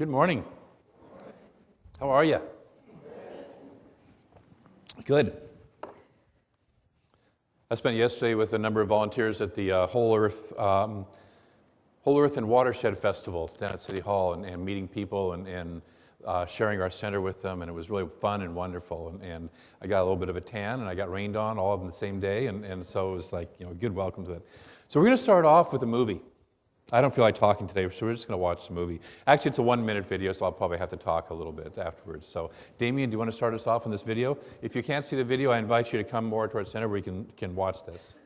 Good morning. How are you? Good. I spent yesterday with a number of volunteers at the Whole Earth and Watershed Festival down at City Hall and meeting people and sharing our center with them, and it was really fun and wonderful. And I got a little bit of a tan, and I got rained on all of them the same day, and so it was like, a good welcome to it. So we're going to start off with a movie. I don't feel like talking today, so we're just going to watch the movie. Actually, it's a 1-minute video, so I'll probably have to talk a little bit afterwards. So, Damien, do you want to start us off on this video? If you can't see the video, I invite you to come more towards the center where you can watch this.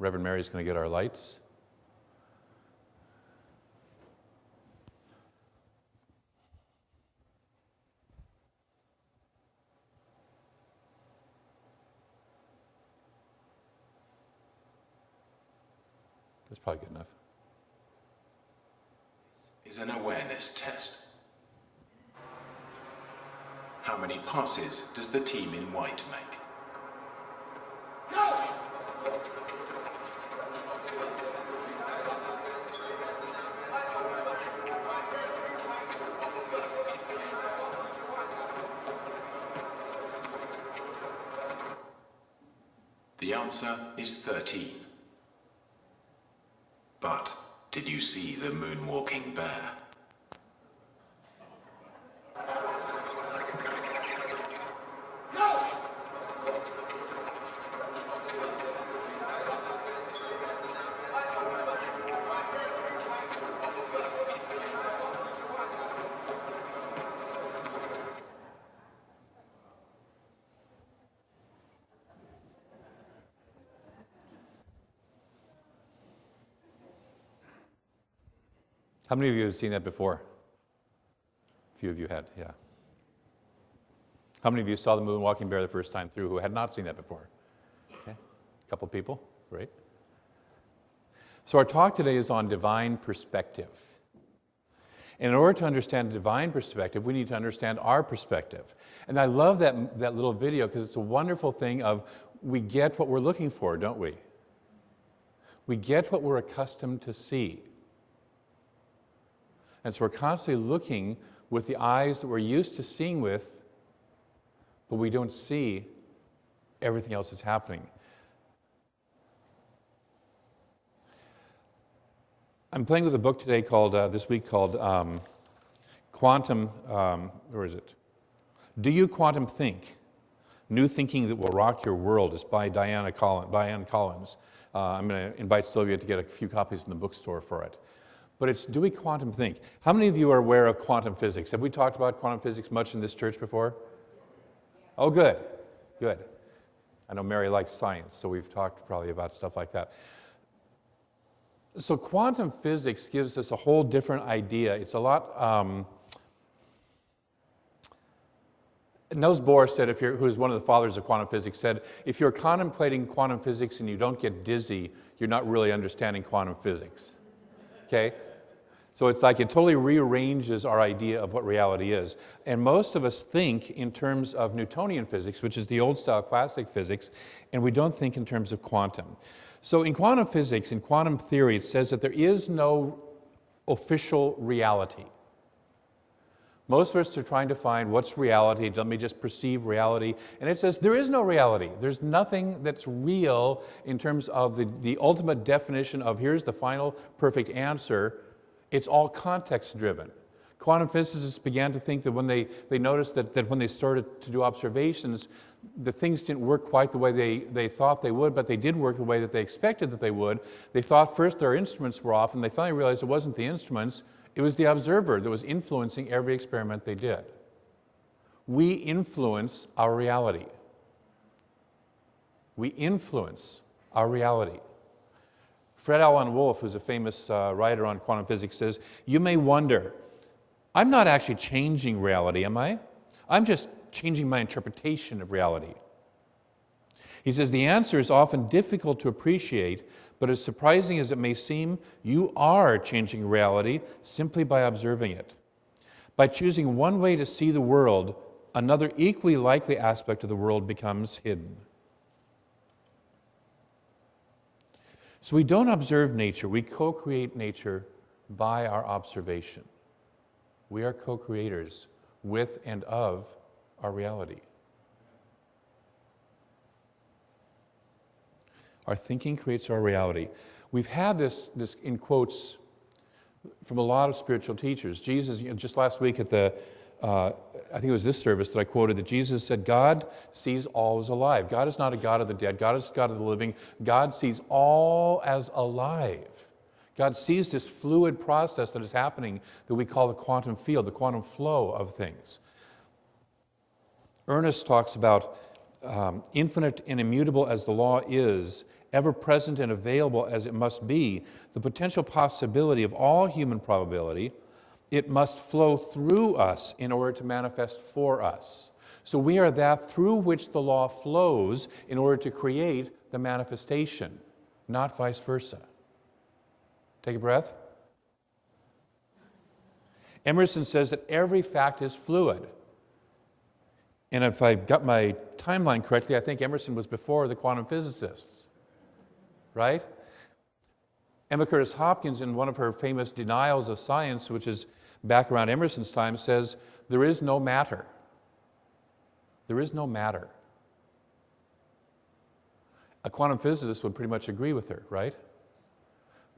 Reverend Mary's going to get our lights. That's probably good enough. Is an awareness test. How many passes does the team in white make? Go! The answer is 13. But did you see the moonwalking bear? Go! How many of you have seen that before? A few of you had, yeah. How many of you saw the moonwalking bear the first time through who had not seen that before? Okay, a couple people, great. So our talk today is on divine perspective. And in order to understand divine perspective, we need to understand our perspective. And I love that little video because it's a wonderful thing of we get what we're looking for, don't we? We get what we're accustomed to see. And so we're constantly looking with the eyes that we're used to seeing with, but we don't see everything else that's happening. I'm playing with a book today this week called Quantum, where is it? Do You Quantum Think? New Thinking That Will Rock Your World. It's by Diane Collins. I'm going to invite Sylvia to get a few copies in the bookstore for it. But it's Do We Quantum Think? How many of you are aware of quantum physics? Have we talked about quantum physics much in this church before? Oh, good. Good. I know Mary likes science, so we've talked probably about stuff like that. So quantum physics gives us a whole different idea. It's a lot... Niels Bohr said, who's one of the fathers of quantum physics, said, if you're contemplating quantum physics and you don't get dizzy, you're not really understanding quantum physics. Okay? So it's like it totally rearranges our idea of what reality is. And most of us think in terms of Newtonian physics, which is the old-style classic physics, and we don't think in terms of quantum. So in quantum physics, in quantum theory, it says that there is no official reality. Most of us are trying to find what's reality. Let me just perceive reality. And it says there is no reality. There's nothing that's real in terms of the ultimate definition of here's the final perfect answer. It's all context-driven. Quantum physicists began to think that when they noticed that when they started to do observations, the things didn't work quite the way they thought they would, but they did work the way that they expected that they would. They thought first their instruments were off, and they finally realized it wasn't the instruments, it was the observer that was influencing every experiment they did. We influence our reality. We influence our reality. Fred Alan Wolf, who's a famous writer on quantum physics, says, you may wonder, I'm not actually changing reality, am I? I'm just changing my interpretation of reality. He says, the answer is often difficult to appreciate, but as surprising as it may seem, you are changing reality simply by observing it. By choosing one way to see the world, another equally likely aspect of the world becomes hidden. So we don't observe nature, we co-create nature by our observation. We are co-creators with and of our reality. Our thinking creates our reality. We've had this in quotes from a lot of spiritual teachers. Jesus, just last week at the, I think it was this service that I quoted, that Jesus said, God sees all as alive. God is not a God of the dead. God is God of the living. God sees all as alive. God sees this fluid process that is happening that we call the quantum field, the quantum flow of things. Ernest talks about infinite and immutable as the law is, ever present and available as it must be, the potential possibility of all human probability, it must flow through us in order to manifest for us. So we are that through which the law flows in order to create the manifestation, not vice versa. Take a breath. Emerson says that every fact is fluid. And if I got my timeline correctly, I think Emerson was before the quantum physicists. Right? Emma Curtis Hopkins, in one of her famous denials of science, which is back around Emerson's time, says, there is no matter. There is no matter. A quantum physicist would pretty much agree with her, right?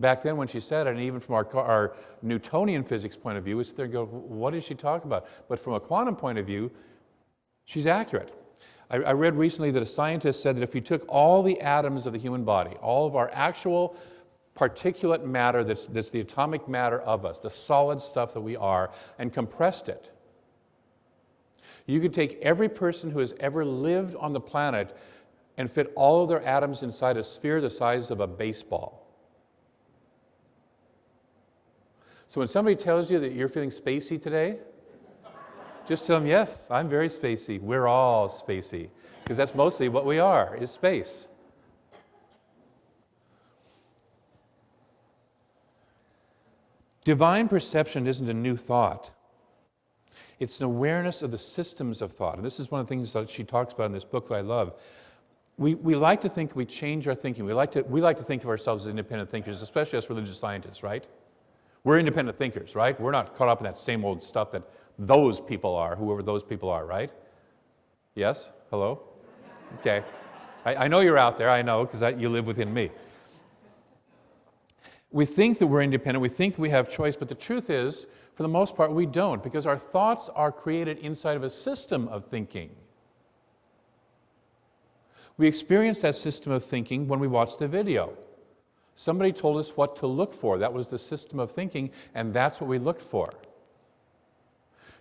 Back then when she said it, and even from our Newtonian physics point of view, we sit there and go, what is she talking about? But from a quantum point of view, she's accurate. I read recently that a scientist said that if you took all the atoms of the human body, all of our actual particulate matter that's the atomic matter of us, the solid stuff that we are, and compressed it, you could take every person who has ever lived on the planet and fit all of their atoms inside a sphere the size of a baseball. So when somebody tells you that you're feeling spacey today, just tell them, yes, I'm very spacey. We're all spacey. Because that's mostly what we are, is space. Divine perception isn't a new thought. It's an awareness of the systems of thought. And this is one of the things that she talks about in this book that I love. We like to think we change our thinking. We like to think of ourselves as independent thinkers, especially as religious scientists, right? We're independent thinkers, right? We're not caught up in that same old stuff that those people are, whoever those people are, right? Yes? Hello? Okay. I know you're out there, I know, because you live within me. We think that we're independent, we think that we have choice, but the truth is, for the most part, we don't, because our thoughts are created inside of a system of thinking. We experience that system of thinking when we watch the video. Somebody told us what to look for. That was the system of thinking, and that's what we looked for.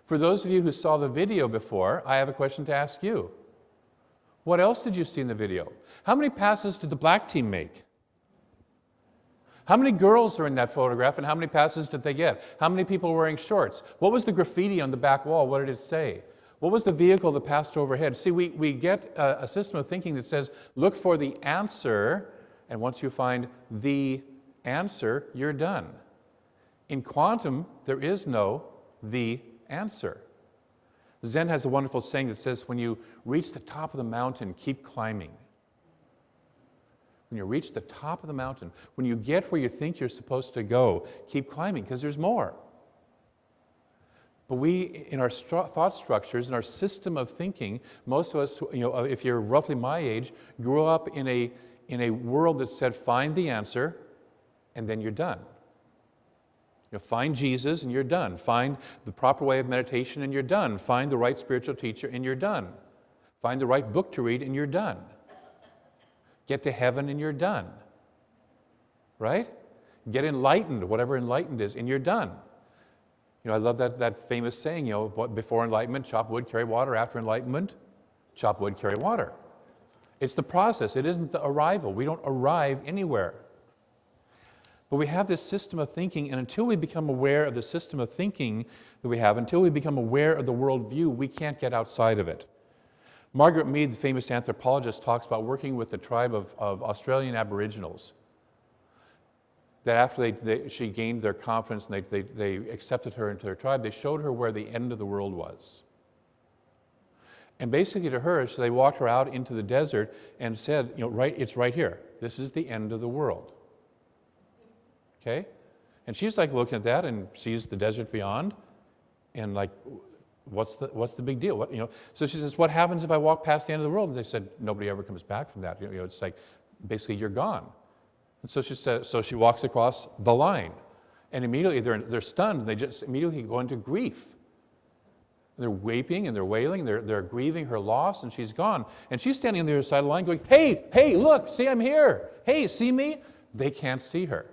For those of you who saw the video before, I have a question to ask you. What else did you see in the video? How many passes did the black team make? How many girls are in that photograph, and how many passes did they get? How many people were wearing shorts? What was the graffiti on the back wall? What did it say? What was the vehicle that passed overhead? See, we get a system of thinking that says, look for the answer, and once you find the answer, you're done. In quantum, there is no the answer. Zen has a wonderful saying that says, when you reach the top of the mountain, keep climbing. When you reach the top of the mountain, when you get where you think you're supposed to go, keep climbing, because there's more. But we, in our thought structures, in our system of thinking, most of us, if you're roughly my age, grew up in a world that said, find the answer, and then you're done. Find Jesus and you're done. Find the proper way of meditation and you're done. Find the right spiritual teacher and you're done. Find the right book to read and you're done. Get to heaven and you're done. Right? Get enlightened, whatever enlightened is, and you're done. I love that famous saying, before enlightenment, chop wood, carry water. After enlightenment, chop wood, carry water. It's the process. It isn't the arrival. We don't arrive anywhere. But we have this system of thinking, and until we become aware of the system of thinking that we have, until we become aware of the worldview, we can't get outside of it. Margaret Mead, the famous anthropologist, talks about working with the tribe of Australian Aboriginals. That after she gained their confidence and they accepted her into their tribe, they showed her where the end of the world was. And basically to her, they walked her out into the desert and said, it's right here. This is the end of the world. Okay? And she's like looking at that and sees the desert beyond, and like, what's the big deal? What, So she says, what happens if I walk past the end of the world? And they said, nobody ever comes back from that. It's like, basically, you're gone. And so she says, so she walks across the line, and immediately they're stunned. And they just immediately go into grief. They're weeping and they're wailing. They're grieving her loss, and she's gone. And she's standing on the other side of the line, going, "Hey, look! See, I'm here. Hey, see me?" They can't see her.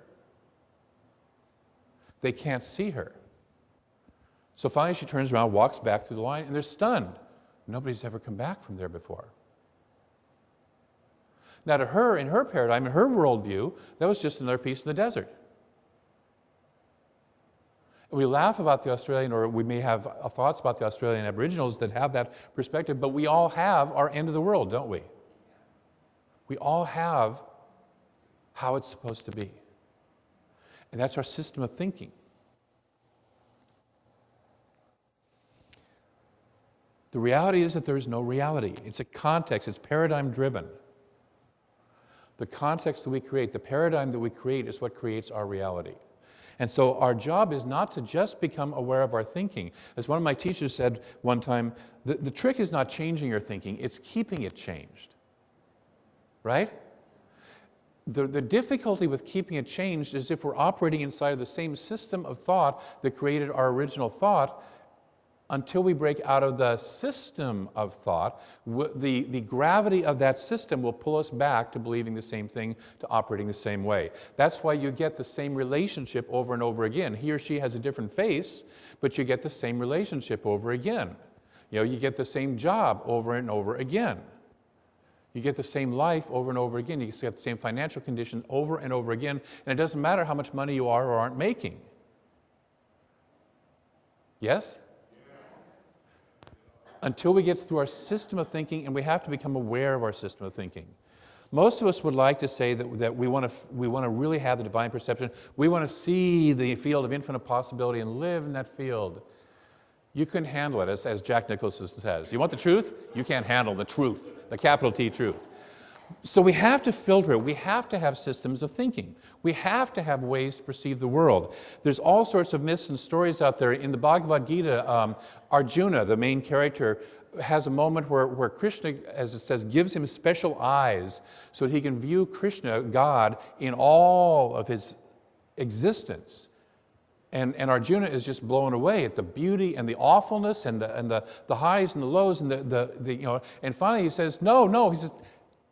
They can't see her. So finally she turns around, walks back through the line, and they're stunned. Nobody's ever come back from there before. Now to her, in her paradigm, in her worldview, that was just another piece of the desert. We laugh about the Australian, or we may have thoughts about the Australian Aboriginals that have that perspective, but we all have our end of the world, don't we? We all have how it's supposed to be. And that's our system of thinking. The reality is that there is no reality. It's a context. It's paradigm driven. The context that we create, the paradigm that we create is what creates our reality. And so our job is not to just become aware of our thinking. As one of my teachers said one time, the trick is not changing your thinking, it's keeping it changed. Right? The difficulty with keeping it changed is if we're operating inside of the same system of thought that created our original thought. Until we break out of the system of thought, the gravity of that system will pull us back to believing the same thing, to operating the same way. That's why you get the same relationship over and over again. He or she has a different face, but you get the same relationship over again. You get the same job over and over again. You get the same life over and over again. You get the same financial condition over and over again, and it doesn't matter how much money you are or aren't making. Yes? Until we get through our system of thinking, and we have to become aware of our system of thinking. Most of us would like to say that we want to really have the divine perception. We want to see the field of infinite possibility and live in that field. You couldn't handle it, as Jack Nicholson says. You want the truth? You can't handle the truth, the capital T truth. So we have to filter it. We have to have systems of thinking. We have to have ways to perceive the world. There's all sorts of myths and stories out there. In the Bhagavad Gita, Arjuna, the main character, has a moment where Krishna, as it says, gives him special eyes so that he can view Krishna, God, in all of his existence. And Arjuna is just blown away at the beauty and the awfulness and the highs and the lows and and finally he says, no, he says,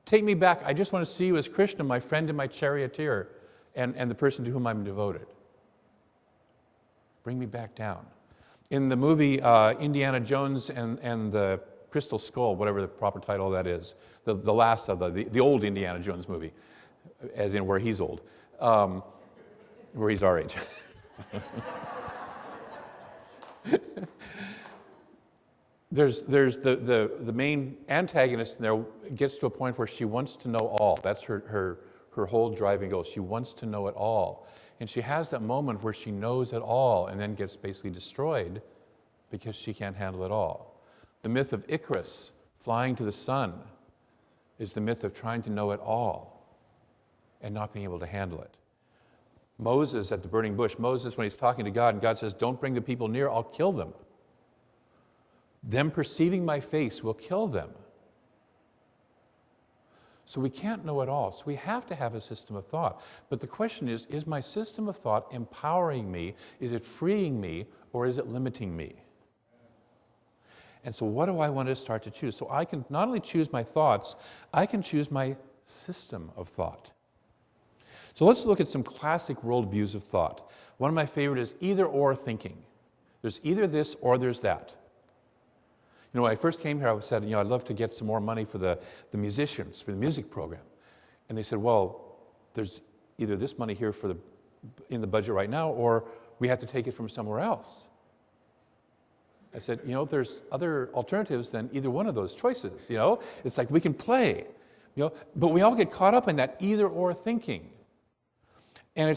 take me back. I just want to see you as Krishna, my friend and my charioteer, and the person to whom I'm devoted. Bring me back down. In the movie Indiana Jones and the Crystal Skull, whatever the proper title of that is, the last of the old Indiana Jones movie, as in where he's old, where he's our age. There's the main antagonist in there gets to a point where she wants to know all. That's her whole driving goal. She wants to know it all. And she has that moment where she knows it all and then gets basically destroyed because she can't handle it all. The myth of Icarus flying to the sun is the myth of trying to know it all and not being able to handle it. Moses at the burning bush, Moses when he's talking to God, and God says, don't bring the people near, I'll kill them. Them perceiving my face will kill them. So we can't know it all. So we have to have a system of thought. But the question is my system of thought empowering me? Is it freeing me? Or is it limiting me? And so what do I want to start to choose? So I can not only choose my thoughts, I can choose my system of thought. So let's look at some classic worldviews of thought. One of my favorite is either or thinking. There's either this or there's that. When I first came here, I said, I'd love to get some more money for the musicians, for the music program. And they said, well, there's either this money here in the budget right now, or we have to take it from somewhere else. I said, there's other alternatives than either one of those choices. It's like we can play, but we all get caught up in that either or thinking. And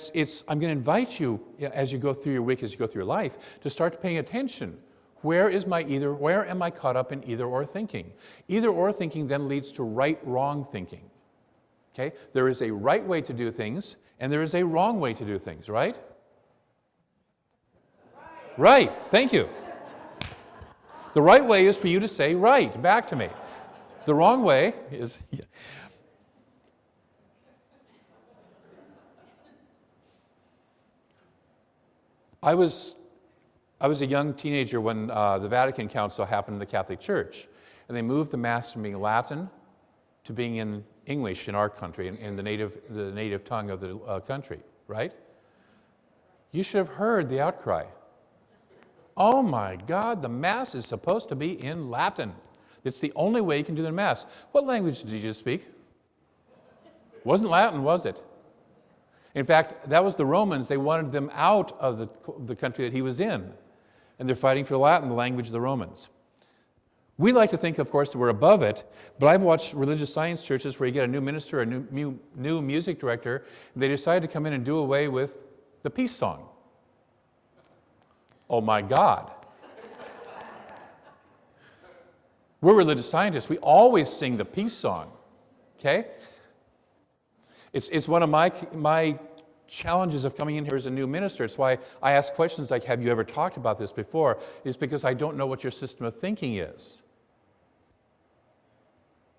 I'm going to invite you, as you go through your week, as you go through your life, to start paying attention. Where am I caught up in either or thinking? Either or thinking then leads to right-wrong thinking. Okay? There is a right way to do things, and there is a wrong way to do things, right? Right. Thank you. The right way is for you to say right back to me. The wrong way is... I was a young teenager when the Vatican Council happened in the Catholic Church, and they moved the Mass from being Latin to being in English in our country, in the native tongue of the country, right? You should have heard the outcry. Oh my God, the Mass is supposed to be in Latin. It's the only way you can do the Mass. What language did you speak? Wasn't Latin, was it? In fact, that was the Romans. They wanted them out of the country that he was in. And they're fighting for Latin, the language of the Romans. We like to think, of course, that we're above it, but I've watched religious science churches where you get a new minister, a new music director, and they decide to come in and do away with the peace song. Oh my God. We're religious scientists. We always sing the peace song, okay? It's one of my challenges of coming in here as a new minister. It's why I ask questions like, have you ever talked about this before? Is because I don't know what your system of thinking is.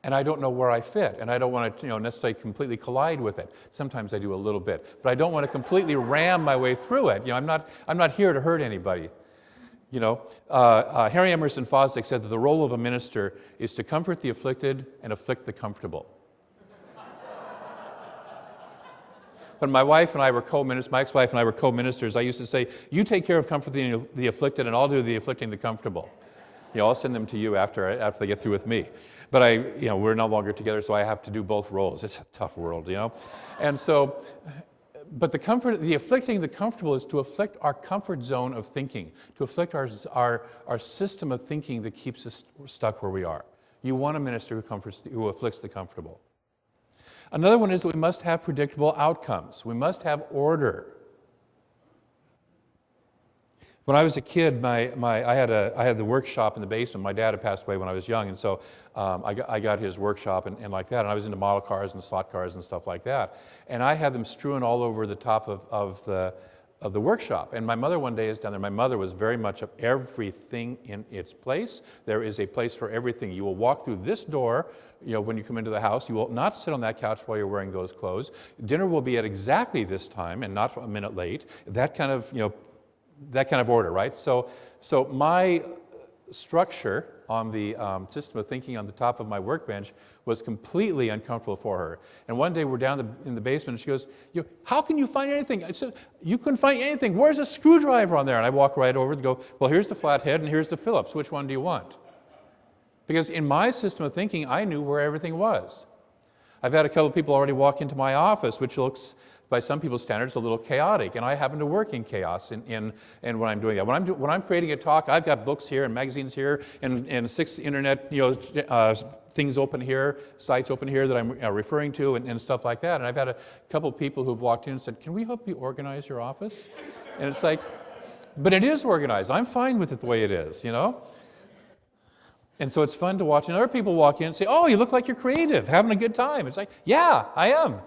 And I don't know where I fit, and I don't want to necessarily completely collide with it. Sometimes I do a little bit, but I don't want to completely ram my way through it. I'm not here to hurt anybody. Harry Emerson Fosdick said that the role of a minister is to comfort the afflicted and afflict the comfortable. When my ex-wife and I were co-ministers, I used to say, you take care of comforting the afflicted, and I'll do the afflicting the comfortable. I'll send them to you after they get through with me. But we're no longer together, so I have to do both roles. It's a tough world, And so, but the afflicting the comfortable is to afflict our comfort zone of thinking, to afflict our system of thinking that keeps us stuck where we are. You want a minister who afflicts the comfortable. Another one is that we must have predictable outcomes. We must have order. When I was a kid, I had the workshop in the basement. My dad had passed away when I was young, and so I got his workshop and like that. And I was into model cars and slot cars and stuff like that. And I had them strewn all over the top of the workshop. And my mother one day is down there. My mother was very much of everything in its place. There is a place for everything. You will walk through this door, when you come into the house. You will not sit on that couch while you're wearing those clothes. Dinner will be at exactly this time and not a minute late. That kind of order, right? So my structure on the system of thinking on the top of my workbench was completely uncomfortable for her. And one day we're down in the basement, and she goes, how can you find anything? I said, you couldn't find anything. Where's a screwdriver on there? And I walk right over and go, well, here's the flathead and here's the Phillips. Which one do you want? Because in my system of thinking, I knew where everything was. I've had a couple of people already walk into my office, which looks, by some people's standards, a little chaotic, and I happen to work in chaos when I'm doing that. When I'm creating a talk, I've got books here and magazines here and 6 internet things open here, sites open here that I'm referring to and stuff like that. And I've had a couple of people who've walked in and said, "Can we help you organize your office?" And it's like, but it is organized. I'm fine with it the way it is, And so it's fun to watch. And other people walk in and say, "Oh, you look like you're creative, having a good time." It's like, yeah, I am.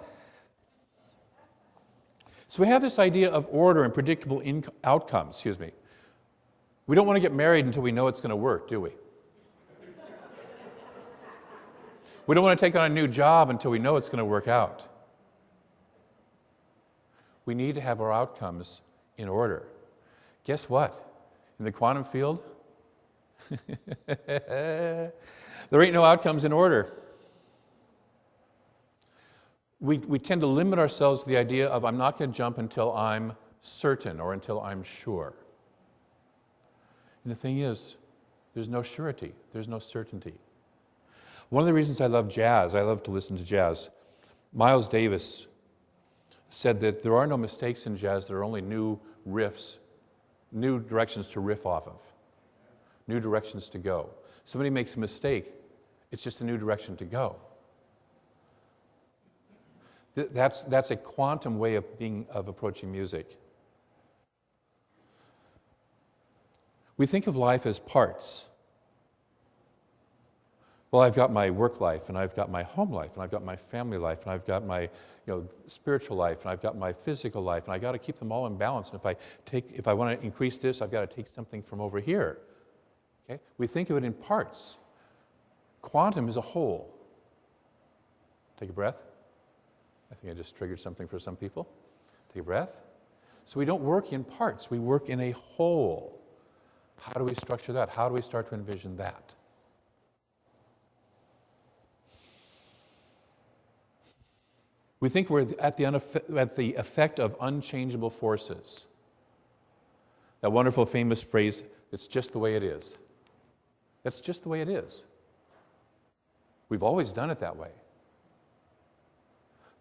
So we have this idea of order and predictable outcomes, We don't want to get married until we know it's going to work, do we? We don't want to take on a new job until we know it's going to work out. We need to have our outcomes in order. Guess what? In the quantum field, there ain't no outcomes in order. We tend to limit ourselves to the idea of, I'm not going to jump until I'm certain or until I'm sure. And the thing is, there's no surety, there's no certainty. One of the reasons I love jazz, I love to listen to jazz, Miles Davis said that there are no mistakes in jazz, there are only new riffs, new directions to riff off of, new directions to go. Somebody makes a mistake, it's just a new direction to go. That's a quantum way of approaching music. We think of life as parts. Well, I've got my work life, and I've got my home life, and I've got my family life, and I've got my spiritual life, and I've got my physical life, and I got to keep them all in balance. And if I want to increase this, I've got to take something from over here. Okay? We think of it in parts. Quantum is a whole. Take a breath. I think I just triggered something for some people. Take a breath. So we don't work in parts. We work in a whole. How do we structure that? How do we start to envision that? We think we're at the effect of unchangeable forces. That wonderful famous phrase, it's just the way it is. That's just the way it is. We've always done it that way.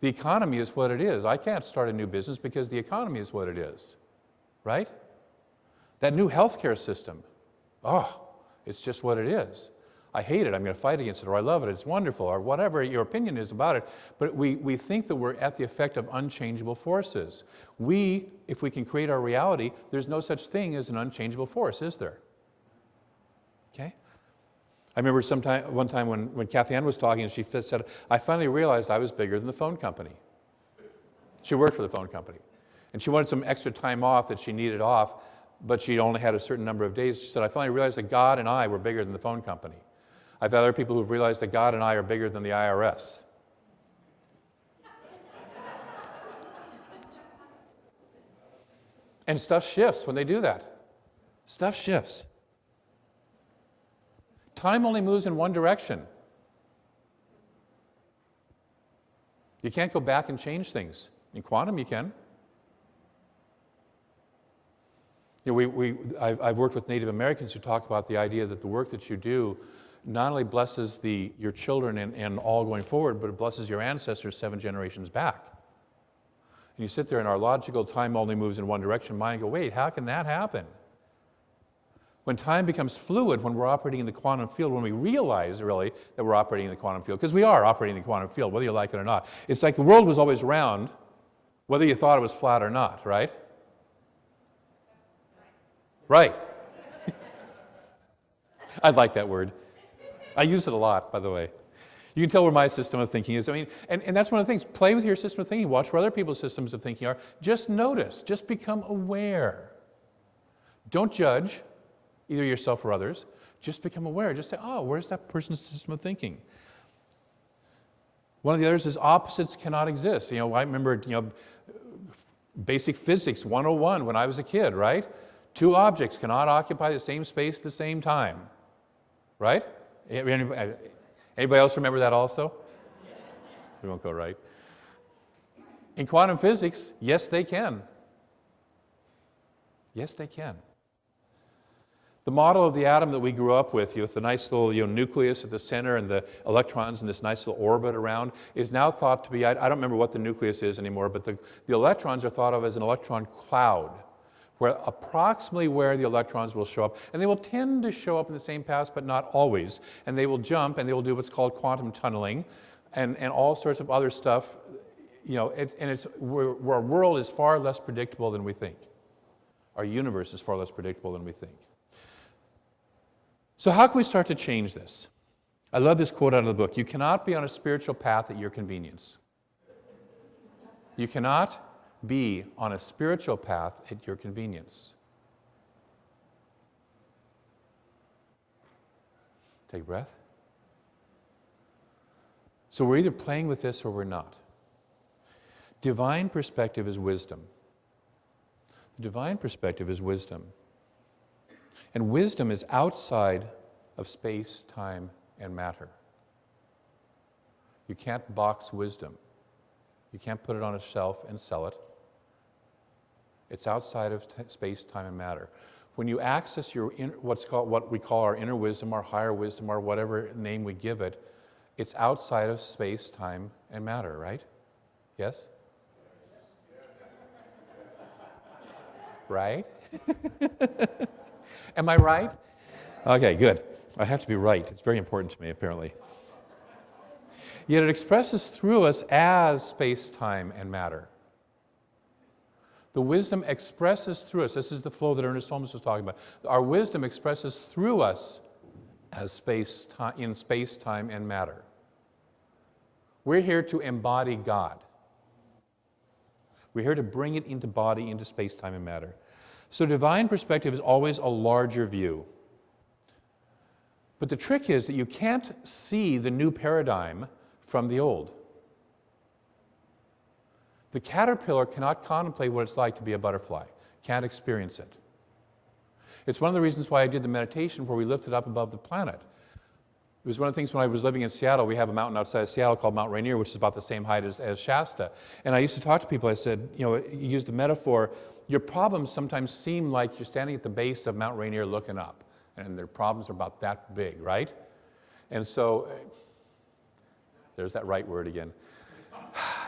The economy is what it is. I can't start a new business because the economy is what it is, right? That new healthcare system, it's just what it is. I hate it, I'm going to fight against it, or I love it, it's wonderful, or whatever your opinion is about it, but we think that we're at the effect of unchangeable forces. If we can create our reality, there's no such thing as an unchangeable force, is there? Okay? I remember one time when Kathy Ann was talking, and she said, I finally realized I was bigger than the phone company. She worked for the phone company. And she wanted some extra time off that she needed off, but she only had a certain number of days. She said, I finally realized that God and I were bigger than the phone company. I've had other people who've realized that God and I are bigger than the IRS. And stuff shifts when they do that. Stuff shifts. Time only moves in one direction. You can't go back and change things. In quantum, you can. I've worked with Native Americans who talk about the idea that the work that you do not only blesses your children and all going forward, but it blesses your ancestors 7 generations back. And you sit there in our logical time only moves in one direction mind and go, wait, how can that happen? When time becomes fluid, when we're operating in the quantum field, when we realize really that we're operating in the quantum field, because we are operating in the quantum field, whether you like it or not. It's like the world was always round, whether you thought it was flat or not, right? Right. I like that word. I use it a lot, by the way. You can tell where my system of thinking is. I mean, and that's one of the things. Play with your system of thinking. Watch where other people's systems of thinking are. Just notice. Just become aware. Don't judge, either yourself or others. Just become aware. Just say, where's that person's system of thinking? One of the others is opposites cannot exist. I remember, basic physics 101 when I was a kid, right? 2 objects cannot occupy the same space at the same time, right? Anybody else remember that also? We won't go right. In quantum physics, yes, they can. Yes, they can. The model of the atom that we grew up with the nice little nucleus at the center and the electrons in this nice little orbit around, is now thought to be, I don't remember what the nucleus is anymore, but the electrons are thought of as an electron cloud, where approximately where the electrons will show up, and they will tend to show up in the same paths, but not always, and they will jump, and they will do what's called quantum tunneling, and all sorts of other stuff, where our world is far less predictable than we think. Our universe is far less predictable than we think. So how can we start to change this? I love this quote out of the book. You cannot be on a spiritual path at your convenience. You cannot be on a spiritual path at your convenience. Take a breath. So we're either playing with this or we're not. Divine perspective is wisdom. The divine perspective is wisdom. And wisdom is outside of space, time, and matter. You can't box wisdom. You can't put it on a shelf and sell it. It's outside of space, time, and matter. When you access what we call our inner wisdom, our higher wisdom, or whatever name we give it, it's outside of space, time, and matter, right? Yes? Right? Am I right? Okay, good. I have to be right. It's very important to me, apparently. Yet it expresses through us as space, time, and matter. The wisdom expresses through us. This is the flow that Ernest Holmes was talking about. Our wisdom expresses through us as in space, time, and matter. We're here to embody God. We're here to bring it into body, into space, time, and matter. So divine perspective is always a larger view. But the trick is that you can't see the new paradigm from the old. The caterpillar cannot contemplate what it's like to be a butterfly, can't experience it. It's one of the reasons why I did the meditation where we lifted up above the planet. It was one of the things when I was living in Seattle. We have a mountain outside of Seattle called Mount Rainier, which is about the same height as Shasta. And I used to talk to people. I said, you used the metaphor, your problems sometimes seem like you're standing at the base of Mount Rainier looking up. And their problems are about that big, right? And so, there's that right word again.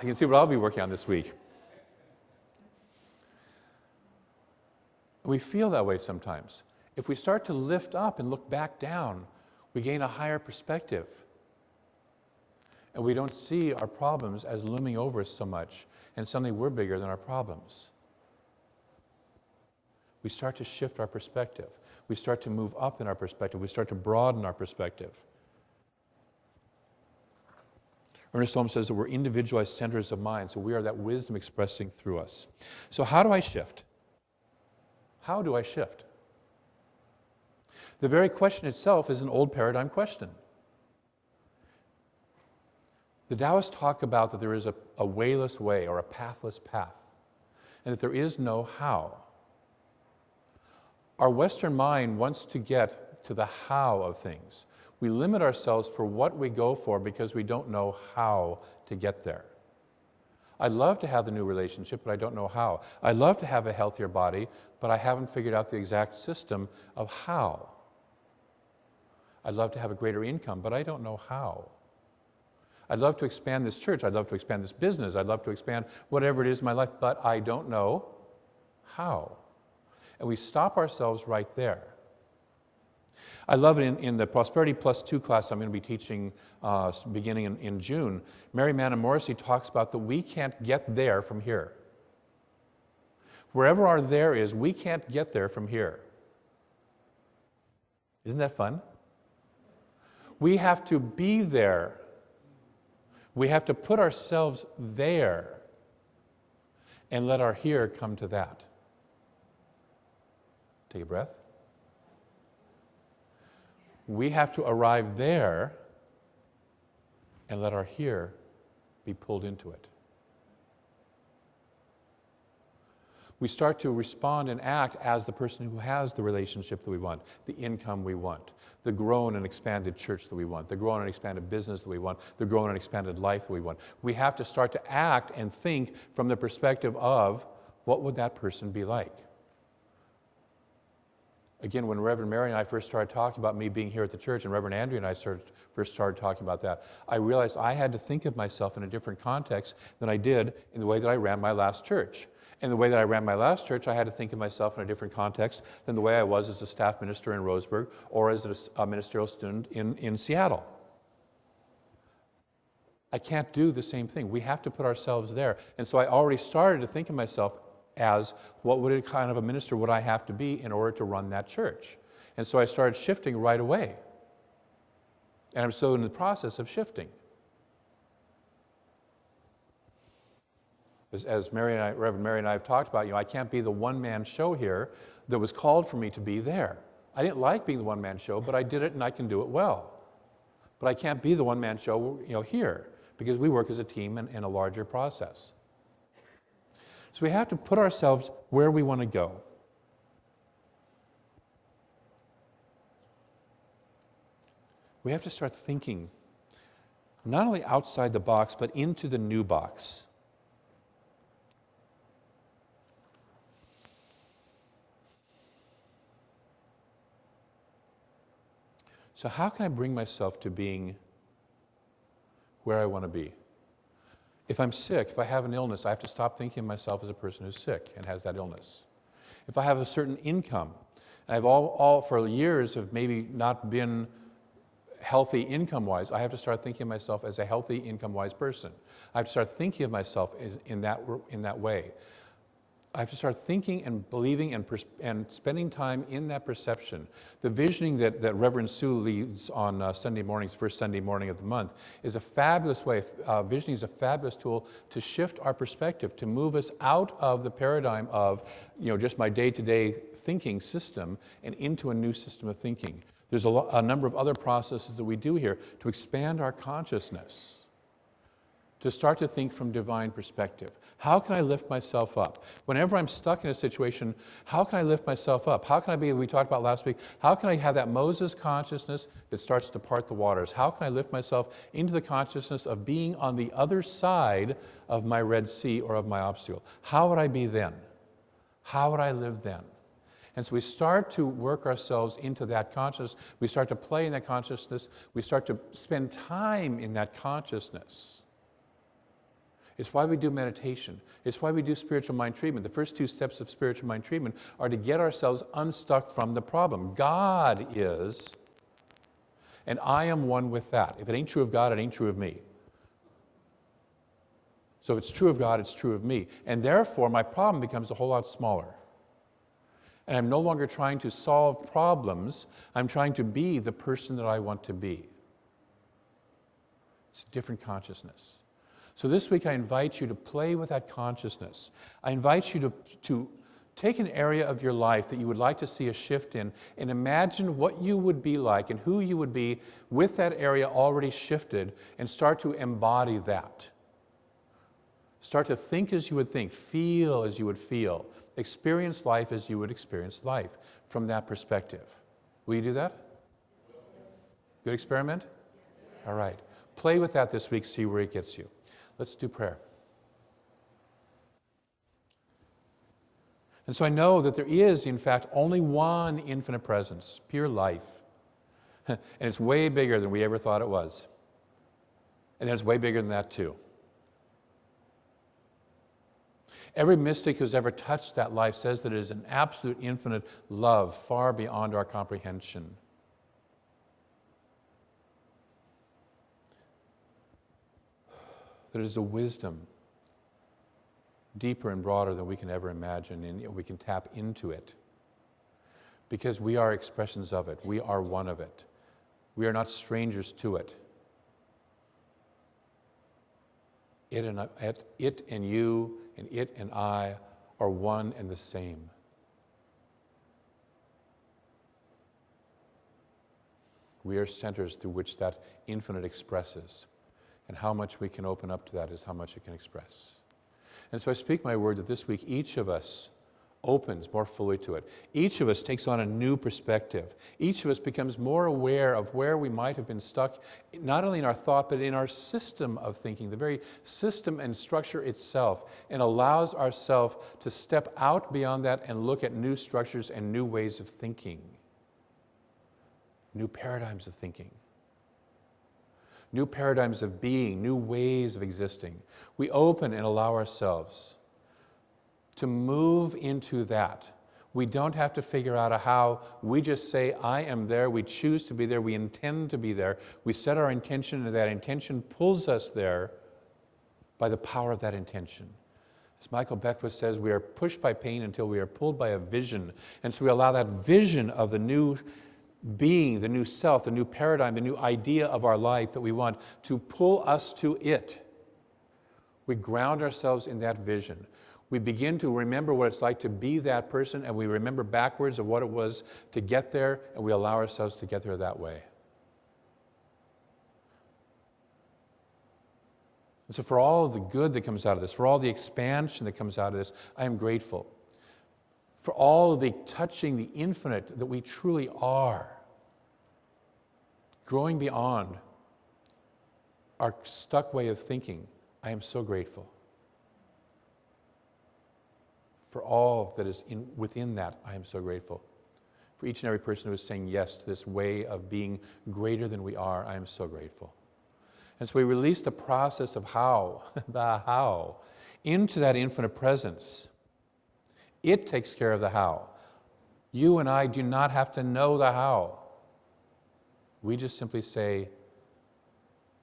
You can see what I'll be working on this week. We feel that way sometimes. If we start to lift up and look back down, we gain a higher perspective. And we don't see our problems as looming over us so much, and suddenly we're bigger than our problems. We start to shift our perspective. We start to move up in our perspective. We start to broaden our perspective. Ernest Holmes says that we're individualized centers of mind, so we are that wisdom expressing through us. So how do I shift? How do I shift? The very question itself is an old paradigm question. The Taoists talk about that there is a wayless way or a pathless path, and that there is no how. Our Western mind wants to get to the how of things. We limit ourselves for what we go for because we don't know how to get there. I'd love to have the new relationship, but I don't know how. I'd love to have a healthier body, but I haven't figured out the exact system of how. I'd love to have a greater income, but I don't know how. I'd love to expand this church. I'd love to expand this business. I'd love to expand whatever it is in my life, but I don't know how. And we stop ourselves right there. I love it in the Prosperity Plus 2 class I'm going to be teaching beginning in June. Mary Manna Morrissey talks about that we can't get there from here. Wherever our there is, we can't get there from here. Isn't that fun? We have to be there. We have to put ourselves there and let our here come to that. Take a breath. We have to arrive there and let our here be pulled into it. We start to respond and act as the person who has the relationship that we want, the income we want, the grown and expanded church that we want, the grown and expanded business that we want, the grown and expanded life that we want. We have to start to act and think from the perspective of what would that person be like? Again, when Reverend Mary and I first started talking about me being here at the church, and Reverend Andrew and I first started talking about that, I realized I had to think of myself in a different context than I did in the way that I ran my last church. In the way that I ran my last church, I had to think of myself in a different context than the way I was as a staff minister in Roseburg or as a ministerial student in Seattle. I can't do the same thing. We have to put ourselves there. And so I already started to think of myself as what would a kind of a minister would I have to be in order to run that church. And so I started shifting right away. And I'm still in the process of shifting. As Reverend Mary and I have talked about, I can't be the one-man show here that was called for me to be there. I didn't like being the one-man show, but I did it and I can do it well. But I can't be the one-man show, here, because we work as a team in a larger process. So we have to put ourselves where we want to go. We have to start thinking not only outside the box, but into the new box. So how can I bring myself to being where I want to be? If I'm sick, if I have an illness, I have to stop thinking of myself as a person who's sick and has that illness. If I have a certain income, and I've all for years have maybe not been healthy income-wise, I have to start thinking of myself as a healthy income-wise person. I have to start thinking of myself in that way. I have to start thinking and believing and spending time in that perception. The visioning that Reverend Sue leads on Sunday mornings, first Sunday morning of the month, is a fabulous way. Visioning is a fabulous tool to shift our perspective, to move us out of the paradigm of, just my day-to-day thinking system and into a new system of thinking. There's a number of other processes that we do here to expand our consciousness, to start to think from divine perspective. How can I lift myself up? Whenever I'm stuck in a situation, how can I lift myself up? How can I be, we talked about last week, how can I have that Moses consciousness that starts to part the waters? How can I lift myself into the consciousness of being on the other side of my Red Sea or of my obstacle? How would I be then? How would I live then? And so we start to work ourselves into that consciousness. We start to play in that consciousness. We start to spend time in that consciousness. It's why we do meditation. It's why we do spiritual mind treatment. The first 2 steps of spiritual mind treatment are to get ourselves unstuck from the problem. God is, and I am one with that. If it ain't true of God, it ain't true of me. So if it's true of God, it's true of me. And therefore, my problem becomes a whole lot smaller. And I'm no longer trying to solve problems. I'm trying to be the person that I want to be. It's a different consciousness. So this week I invite you to play with that consciousness. I invite you to take an area of your life that you would like to see a shift in and imagine what you would be like and who you would be with that area already shifted, and start to embody that. Start to think as you would think, feel as you would feel, experience life as you would experience life from that perspective. Will you do that? Good experiment? All right. Play with that this week, see where it gets you. Let's do prayer. And so I know that there is, in fact, only one infinite presence, pure life. And it's way bigger than we ever thought it was. And then it's way bigger than that too. Every mystic who's ever touched that life says that it is an absolute infinite love far beyond our comprehension. That it is a wisdom deeper and broader than we can ever imagine, and we can tap into it. Because we are expressions of it. We are one of it. We are not strangers to it. It and you and it and I are one and the same. We are centers through which that infinite expresses. And how much we can open up to that is how much it can express. And so I speak my word that this week each of us opens more fully to it. Each of us takes on a new perspective. Each of us becomes more aware of where we might have been stuck, not only in our thought, but in our system of thinking, the very system and structure itself, and allows ourselves to step out beyond that and look at new structures and new ways of thinking, new paradigms of thinking. New paradigms of being, new ways of existing. We open and allow ourselves to move into that. We don't have to figure out a how. We just say, I am there. We choose to be there. We intend to be there. We set our intention, and that intention pulls us there by the power of that intention. As Michael Beckwith says, we are pushed by pain until we are pulled by a vision. And so we allow that vision of the new being, the new self, the new paradigm, the new idea of our life that we want to pull us to it. We ground ourselves in that vision. We begin to remember what it's like to be that person, and we remember backwards of what it was to get there, and we allow ourselves to get there that way. And so for all of the good that comes out of this, for all the expansion that comes out of this, I am grateful. For all of the touching the infinite that we truly are, growing beyond our stuck way of thinking, I am so grateful. For all that is within that, I am so grateful. For each and every person who is saying yes to this way of being greater than we are, I am so grateful. And so we release the process of how, the how, into that infinite presence. It takes care of the how. You and I do not have to know the how. We just simply say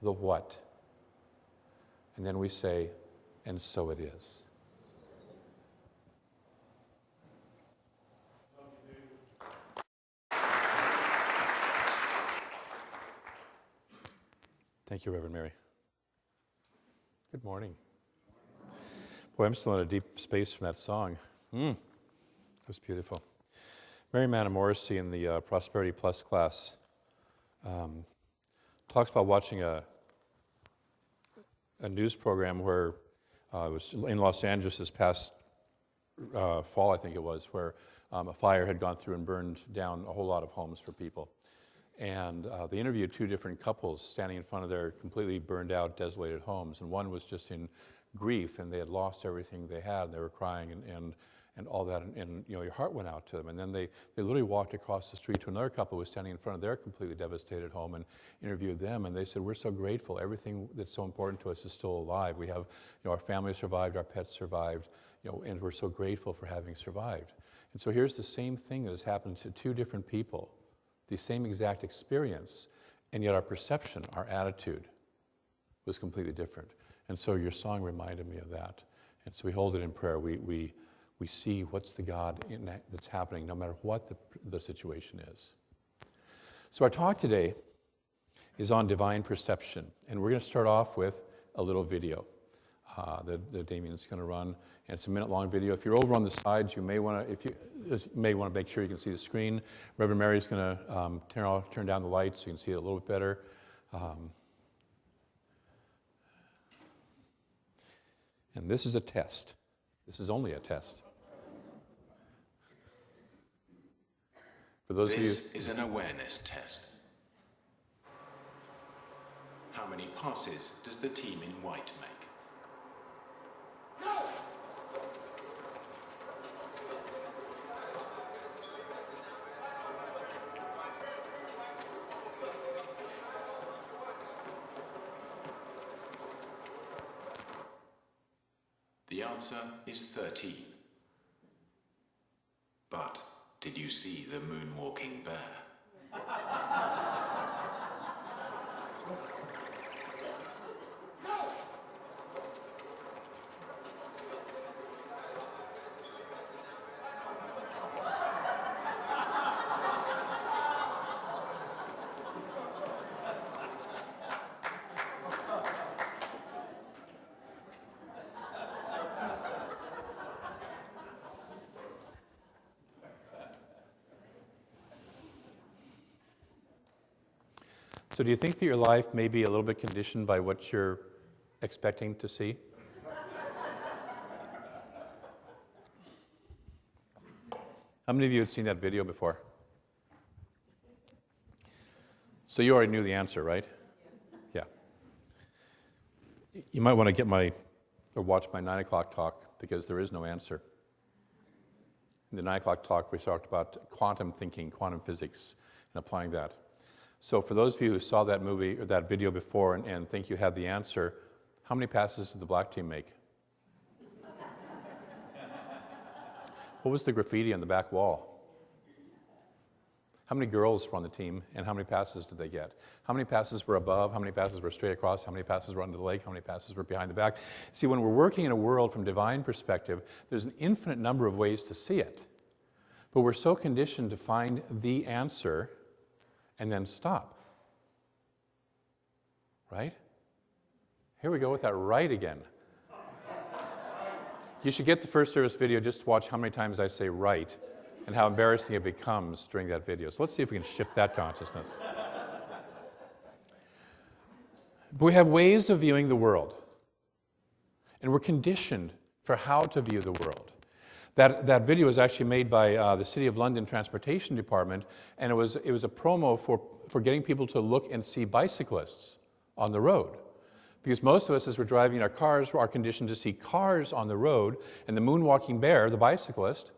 the what. And then we say, and so it is. Thank you, Reverend Mary. Good morning. Boy, I'm still in a deep space from that song. It was beautiful. Mary Morrissey in the Prosperity Plus class talks about watching a news program where it was in Los Angeles this past fall, I think it was, where a fire had gone through and burned down a whole lot of homes for people. And they interviewed two different couples standing in front of their completely burned out, desolated homes. And one was just in grief, and they had lost everything they had. And they were crying and all that, and your heart went out to them. And then they literally walked across the street to another couple who was standing in front of their completely devastated home and interviewed them. And they said, we're so grateful. Everything that's so important to us is still alive. We have, our family survived, our pets survived, and we're so grateful for having survived. And so here's the same thing that has happened to two different people, the same exact experience, and yet our perception, our attitude was completely different. And so your song reminded me of that. And so we hold it in prayer. We see what's the God that's happening, no matter what the situation is. So our talk today is on divine perception. And we're going to start off with a little video that Damien's going to run. And it's a minute-long video. If you're over on the sides, you may want to make sure you can see the screen. Reverend Mary's going to turn down the lights so you can see it a little bit better. And this is a test. This is only a test. For those This of you, is an awareness test. How many passes does the team in white make? The answer is 13. But did you see the moonwalking bear? so do you think that your life may be a little bit conditioned by what you're expecting to see? How many of you had seen that video before? So you already knew the answer, right? Yeah. You might want to watch my 9 o'clock talk, because there is no answer. In the 9 o'clock talk, we talked about quantum thinking, quantum physics, and applying that. So for those of you who saw that movie or that video before and think you had the answer, how many passes did the black team make? What was the graffiti on the back wall? How many girls were on the team, and how many passes did they get? How many passes were above? How many passes were straight across? How many passes were under the lake? How many passes were behind the back? See, when we're working in a world from divine perspective, there's an infinite number of ways to see it. But we're so conditioned to find the answer and then stop. Right? Here we go with that right again. You should get the first service video just to watch how many times I say right and how embarrassing it becomes during that video. So let's see if we can shift that consciousness. But we have ways of viewing the world. And we're conditioned for how to view the world. That video was actually made by the City of London Transportation Department, and it was a promo for getting people to look and see bicyclists on the road. Because most of us, as we're driving our cars, are conditioned to see cars on the road, and the moonwalking bear, the bicyclist,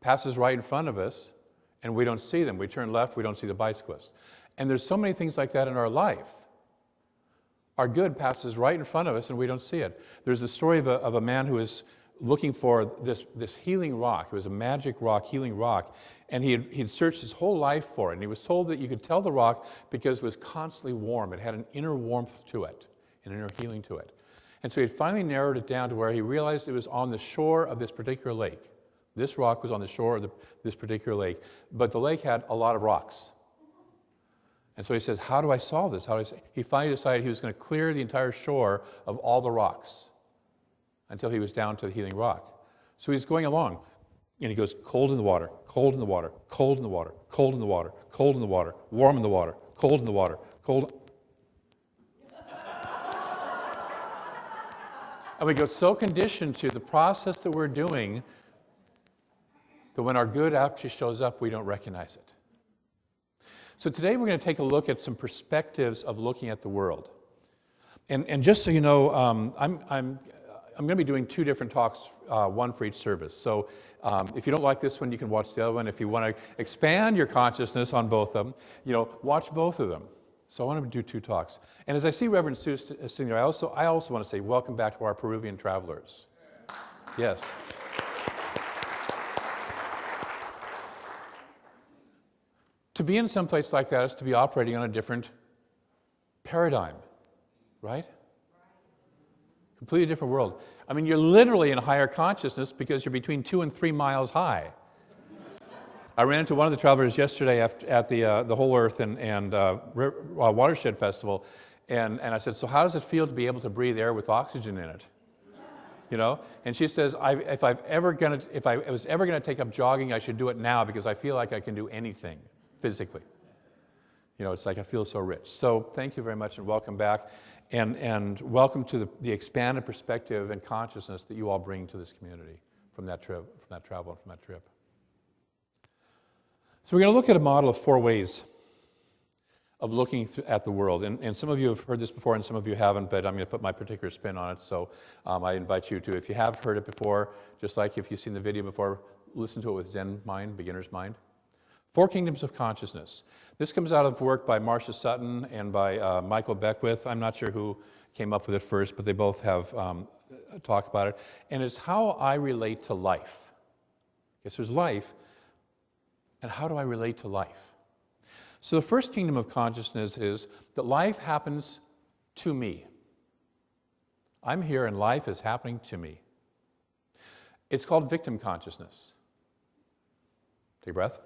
passes right in front of us, and we don't see them. We turn left, we don't see the bicyclist. And there's so many things like that in our life. Our good passes right in front of us, and we don't see it. There's the story of a man who is looking for this healing rock. It was a magic rock, healing rock, and he'd searched his whole life for it. And he was told that you could tell the rock because it was constantly warm. It had an inner warmth to it, an inner healing to it. And so he had finally narrowed it down to where he realized it was on the shore of this particular lake. This rock was on the shore of this particular lake, but the lake had a lot of rocks. And so he says, how do I solve this? He finally decided he was going to clear the entire shore of all the rocks until he was down to the healing rock. So he's going along, and he goes, cold in the water, cold in the water, cold in the water, cold in the water, cold in the water, warm in the water, cold in the water, cold. And we get so conditioned to the process that we're doing that when our good actually shows up, we don't recognize it. So today we're going to take a look at some perspectives of looking at the world. And just so you know, I'm going to be doing 2 different talks, one for each service. So if you don't like this one, you can watch the other one. If you want to expand your consciousness on both of them, watch both of them. So I want to do 2 talks. And as I see Reverend Sue sitting there, I also want to say welcome back to our Peruvian travelers. Yes. To be in some place like that is to be operating on a different paradigm, right? Completely different world. I mean, you're literally in a higher consciousness because you're between 2 and 3 miles high. I ran into one of the travelers yesterday at the Whole Earth and Watershed Festival, and I said, so how does it feel to be able to breathe air with oxygen in it? And she says, if I was ever going to take up jogging, I should do it now because I feel like I can do anything physically. It's like I feel so rich. So thank you very much and welcome back. And welcome to the expanded perspective and consciousness that you all bring to this community from that travel and from that trip. So we're going to look at a model of 4 ways of looking at the world. And some of you have heard this before and some of you haven't, but I'm going to put my particular spin on it. So I invite you to, if you have heard it before, just like if you've seen the video before, listen to it with Zen mind, beginner's mind. 4 kingdoms of consciousness. This comes out of work by Marcia Sutton and by Michael Beckwith. I'm not sure who came up with it first, but they both have talked about it. And it's how I relate to life. Okay, so there's life, and how do I relate to life? So the first kingdom of consciousness is that life happens to me. I'm here and life is happening to me. It's called victim consciousness. Take a breath.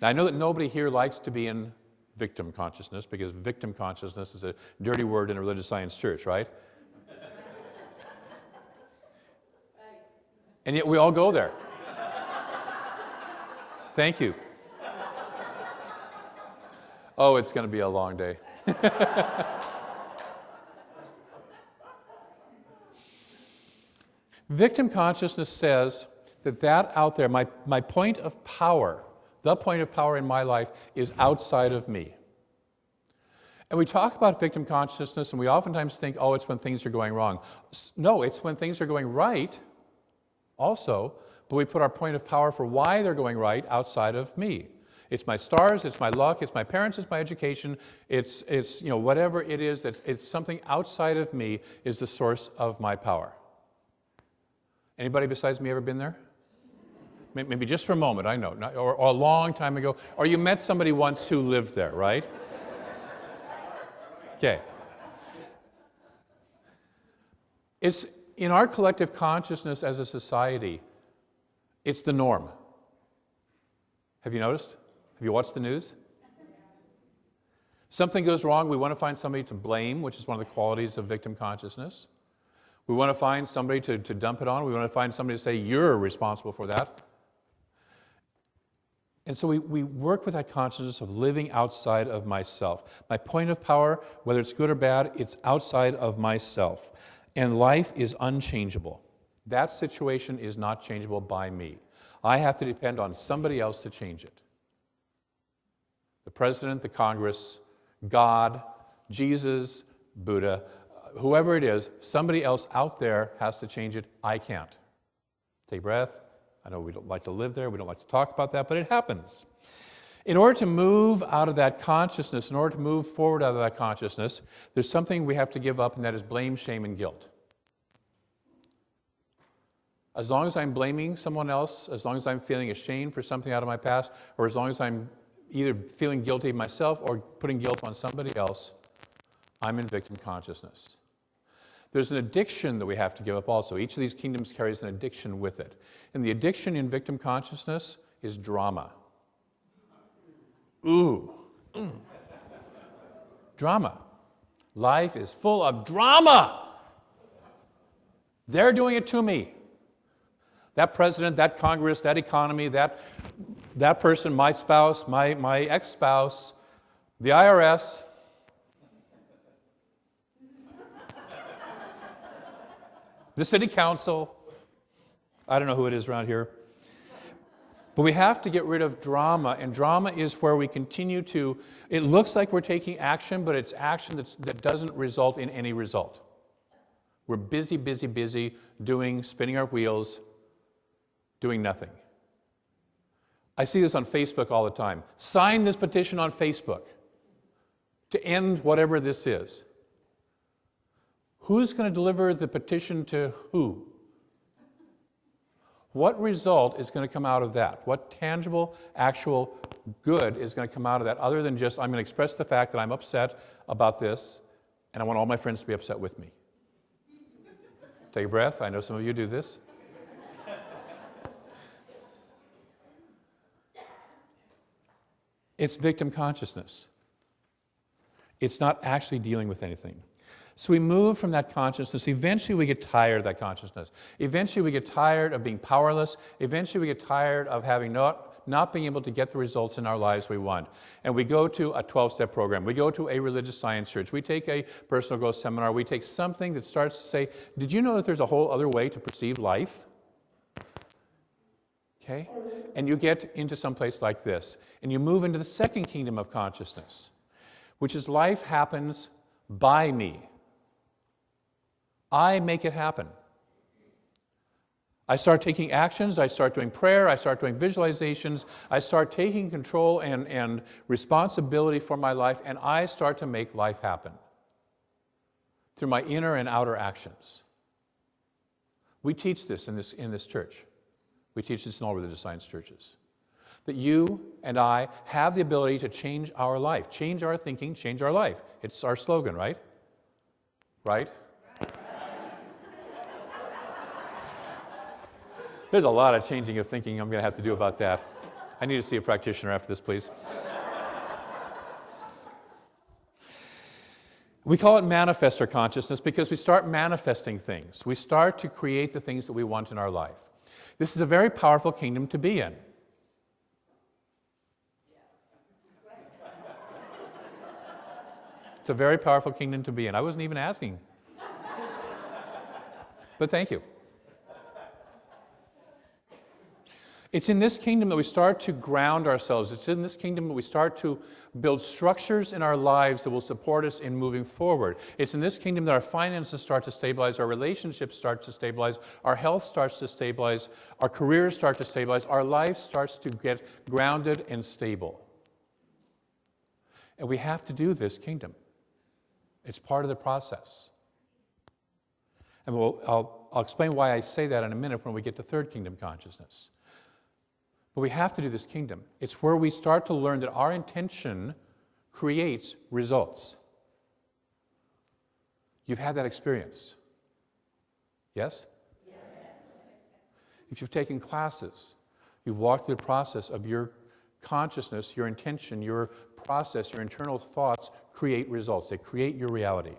Now, I know that nobody here likes to be in victim consciousness because victim consciousness is a dirty word in a religious science church, right? And yet we all go there. Thank you. Oh, it's going to be a long day. Victim consciousness says that out there, my point of power, the point of power in my life is outside of me. And we talk about victim consciousness and we oftentimes think, oh, it's when things are going wrong. No, it's when things are going right also, but we put our point of power for why they're going right outside of me. It's my stars, it's my luck, it's my parents, it's my education, it's whatever it is, that it's something outside of me is the source of my power. Anybody besides me ever been there? Maybe just for a moment, I know, or a long time ago, or you met somebody once who lived there, right? Okay. It's in our collective consciousness as a society, it's the norm. Have you noticed? Have you watched the news? Something goes wrong, we want to find somebody to blame, which is one of the qualities of victim consciousness. We want to find somebody to dump it on. We want to find somebody to say, you're responsible for that. And so we work with that consciousness of living outside of myself. My point of power, whether it's good or bad, it's outside of myself. And life is unchangeable. That situation is not changeable by me. I have to depend on somebody else to change it. The president, the Congress, God, Jesus, Buddha, whoever it is, somebody else out there has to change it. I can't. Take a breath. I know we don't like to live there, we don't like to talk about that, but it happens. In order to move out of that consciousness, in order to move forward out of that consciousness, there's something we have to give up, and that is blame, shame, and guilt. As long as I'm blaming someone else, as long as I'm feeling ashamed for something out of my past, or as long as I'm either feeling guilty myself or putting guilt on somebody else, I'm in victim consciousness. There's an addiction that we have to give up also. Each of these kingdoms carries an addiction with it. And the addiction in victim consciousness is drama. Ooh. Drama. Life is full of drama. They're doing it to me. That president, that Congress, that economy, that person, my spouse, my ex-spouse, the IRS. The city council. I don't know who it is around here. But we have to get rid of drama, and drama is where we continue to, it looks like we're taking action, but it's action that doesn't result in any result. We're busy, spinning our wheels, doing nothing. I see this on Facebook all the time. Sign this petition on Facebook to end whatever this is. Who's going to deliver the petition to who? What result is going to come out of that? What tangible, actual good is going to come out of that other than just, I'm going to express the fact that I'm upset about this and I want all my friends to be upset with me? Take a breath. I know some of you do this. It's victim consciousness. It's not actually dealing with anything. So we move from that consciousness. Eventually we get tired of that consciousness. Eventually we get tired of being powerless. Eventually we get tired of having not being able to get the results in our lives we want. And we go to a 12-step program. We go to a religious science church. We take a personal growth seminar. We take something that starts to say, did you know that there's a whole other way to perceive life? Okay? And you get into some place like this. And you move into the second kingdom of consciousness, which is life happens by me. I make it happen. I start taking actions, I start doing prayer, I start doing visualizations, I start taking control and responsibility for my life, and I start to make life happen through my inner and outer actions. We teach this in this church. We teach this in all religious science churches. That you and I have the ability to change our life, change our thinking, change our life. It's our slogan, right? Right? There's a lot of changing of thinking I'm going to have to do about that. I need to see a practitioner after this, please. We call it manifestor consciousness because we start manifesting things. We start to create the things that we want in our life. This is a very powerful kingdom to be in. It's a very powerful kingdom to be in. I wasn't even asking. But thank you. It's in this kingdom that we start to ground ourselves. It's in this kingdom that we start to build structures in our lives that will support us in moving forward. It's in this kingdom that our finances start to stabilize, our relationships start to stabilize, our health starts to stabilize, our careers start to stabilize, our life starts to get grounded and stable. And we have to do this kingdom. It's part of the process. And I'll explain why I say that in a minute when we get to third kingdom consciousness. But we have to do this kingdom. It's where we start to learn that our intention creates results. You've had that experience. Yes? Yes. If you've taken classes, you've walked through the process of your consciousness, your intention, your process, your internal thoughts create results. They create your reality.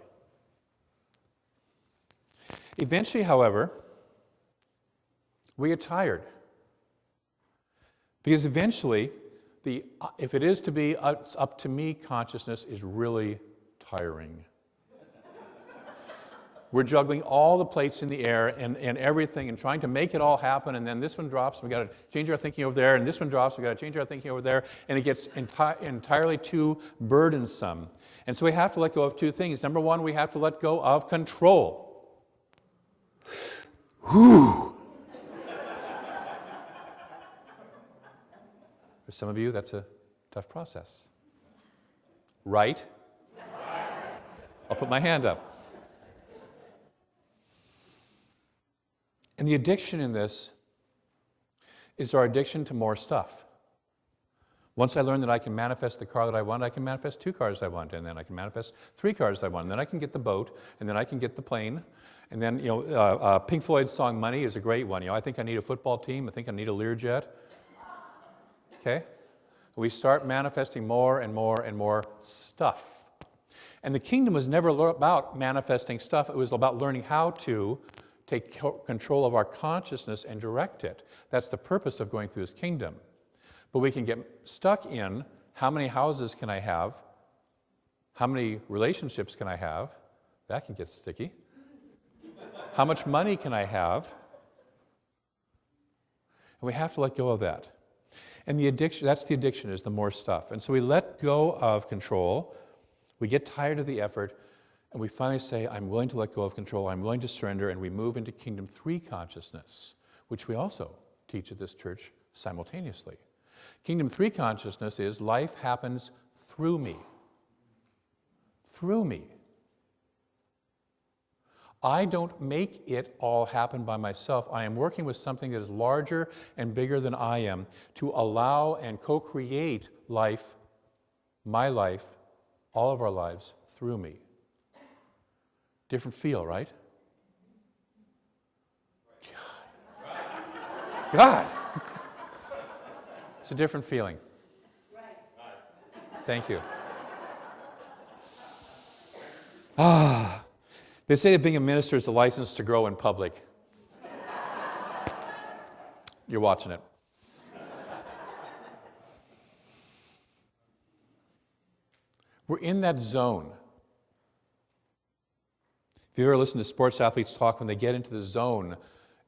Eventually, however, we get tired. Because eventually, if it is to be it's up to me consciousness is really tiring. We're juggling all the plates in the air and everything and trying to make it all happen, and then this one drops, and we got to change our thinking over there, and this one drops, we got to change our thinking over there, and it gets entirely too burdensome. And so we have to let go of two things. Number one, we have to let go of control. Whew. For some of you, that's a tough process. Right? I'll put my hand up. And the addiction in this is our addiction to more stuff. Once I learn that I can manifest the car that I want, I can manifest 2 cars I want, and then I can manifest 3 cars I want, and then I can get the boat, and then I can get the plane, and then Pink Floyd's song "Money" is a great one. I think I need a football team. I think I need a Learjet. Okay? We start manifesting more and more and more stuff. And the kingdom was never about manifesting stuff. It was about learning how to take control of our consciousness and direct it. That's the purpose of going through his kingdom. But we can get stuck in how many houses can I have? How many relationships can I have? That can get sticky. How much money can I have? And we have to let go of that. And the addiction, that's the addiction, is the more stuff. And so we let go of control, we get tired of the effort, and we finally say, I'm willing to let go of control, I'm willing to surrender, and we move into Kingdom 3 consciousness, which we also teach at this church simultaneously. Kingdom 3 consciousness is life happens through me. Through me. I don't make it all happen by myself. I am working with something that is larger and bigger than I am to allow and co-create life, my life, all of our lives, through me. Different feel, right? God. It's a different feeling. Thank you. They say that being a minister is a license to grow in public. You're watching it. We're in that zone. If you ever listen to sports athletes talk, when they get into the zone,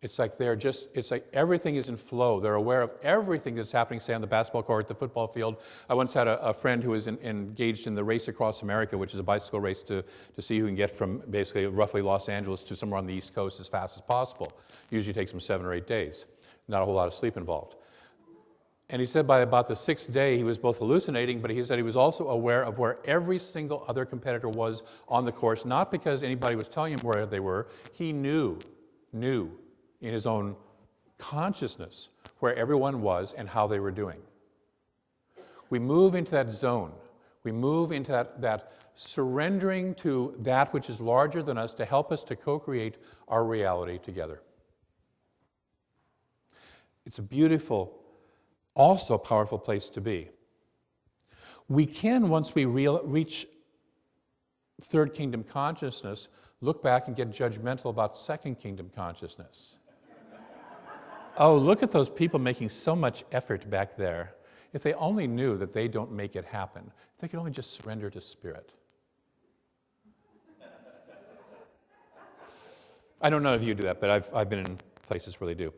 it's like it's like everything is in flow. They're aware of everything that's happening, say, on the basketball court, the football field. I once had a friend who was engaged in the Race Across America, which is a bicycle race to see who can get from basically roughly Los Angeles to somewhere on the East Coast as fast as possible. Usually takes them 7 or 8 days. Not a whole lot of sleep involved. And he said by about the 6th day, he was both hallucinating, but he said he was also aware of where every single other competitor was on the course, not because anybody was telling him where they were. He knew in his own consciousness where everyone was and how they were doing. We move into that zone. We move into that surrendering to that which is larger than us to help us to co-create our reality together. It's a beautiful, also powerful place to be. We can, once we reach third kingdom consciousness, look back and get judgmental about second kingdom consciousness. Oh, look at those people making so much effort back there. If they only knew that they don't make it happen, if they could only just surrender to Spirit. I know none of you do that, but I've been in places where they do.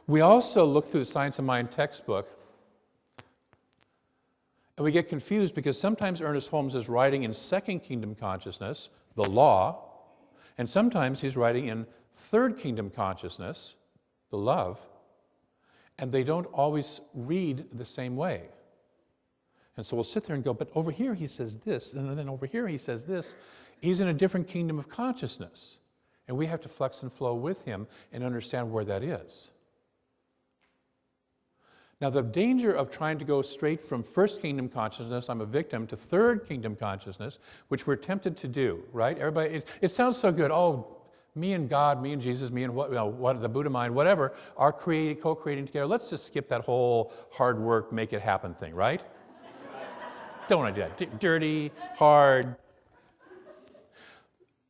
We also look through the Science of Mind textbook, and we get confused because sometimes Ernest Holmes is writing in second kingdom consciousness, the law, and sometimes he's writing in third kingdom consciousness, the love, and they don't always read the same way. And so we'll sit there and go, but over here he says this, and then over here he says this. He's in a different kingdom of consciousness, and we have to flex and flow with him and understand where that is. Now, the danger of trying to go straight from first kingdom consciousness, I'm a victim, to third kingdom consciousness, which we're tempted to do, right? Everybody, it sounds so good. Oh, me and God, me and Jesus, me and what the Buddha mind, whatever, are co-creating together. Let's just skip that whole hard work, make it happen thing, right? Don't want to do that. Dirty, hard.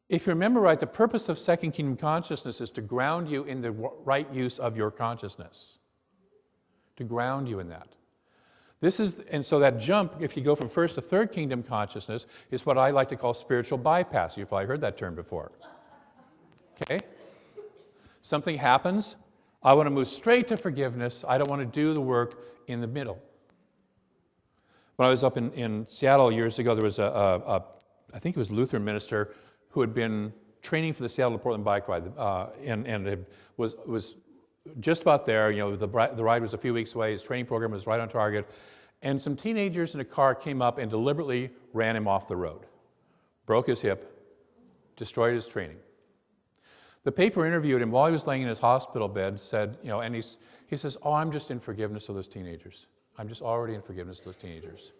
If you remember right, the purpose of second kingdom consciousness is to ground you in the right use of your consciousness. To ground you in that. And so that jump, if you go from first to third kingdom consciousness, is what I like to call spiritual bypass. You've probably heard that term before. Okay? Something happens, I want to move straight to forgiveness. I don't want to do the work in the middle. When I was up in Seattle years ago, there was I think it was a Lutheran minister who had been training for the Seattle to Portland bike ride, and was just about there. You know, the ride was a few weeks away. His training program was right on target, and some teenagers in a car came up and deliberately ran him off the road, broke his hip, destroyed his training. The paper interviewed him while he was laying in his hospital bed, said, you know, and he says, oh, I'm just in forgiveness of those teenagers. I'm just already in forgiveness of those teenagers.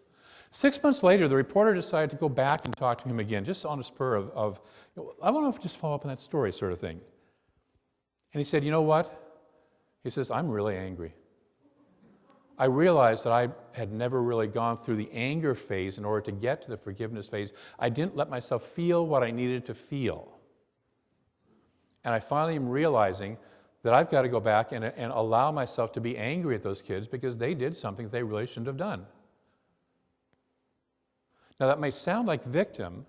6 months later, the reporter decided to go back and talk to him again, just on a spur of you know, I want to just follow up on that story sort of thing. And he said, you know what? He says, I'm really angry. I realized that I had never really gone through the anger phase in order to get to the forgiveness phase. I didn't let myself feel what I needed to feel. And I finally am realizing that I've got to go back and allow myself to be angry at those kids because they did something they really shouldn't have done. Now that may sound like victim,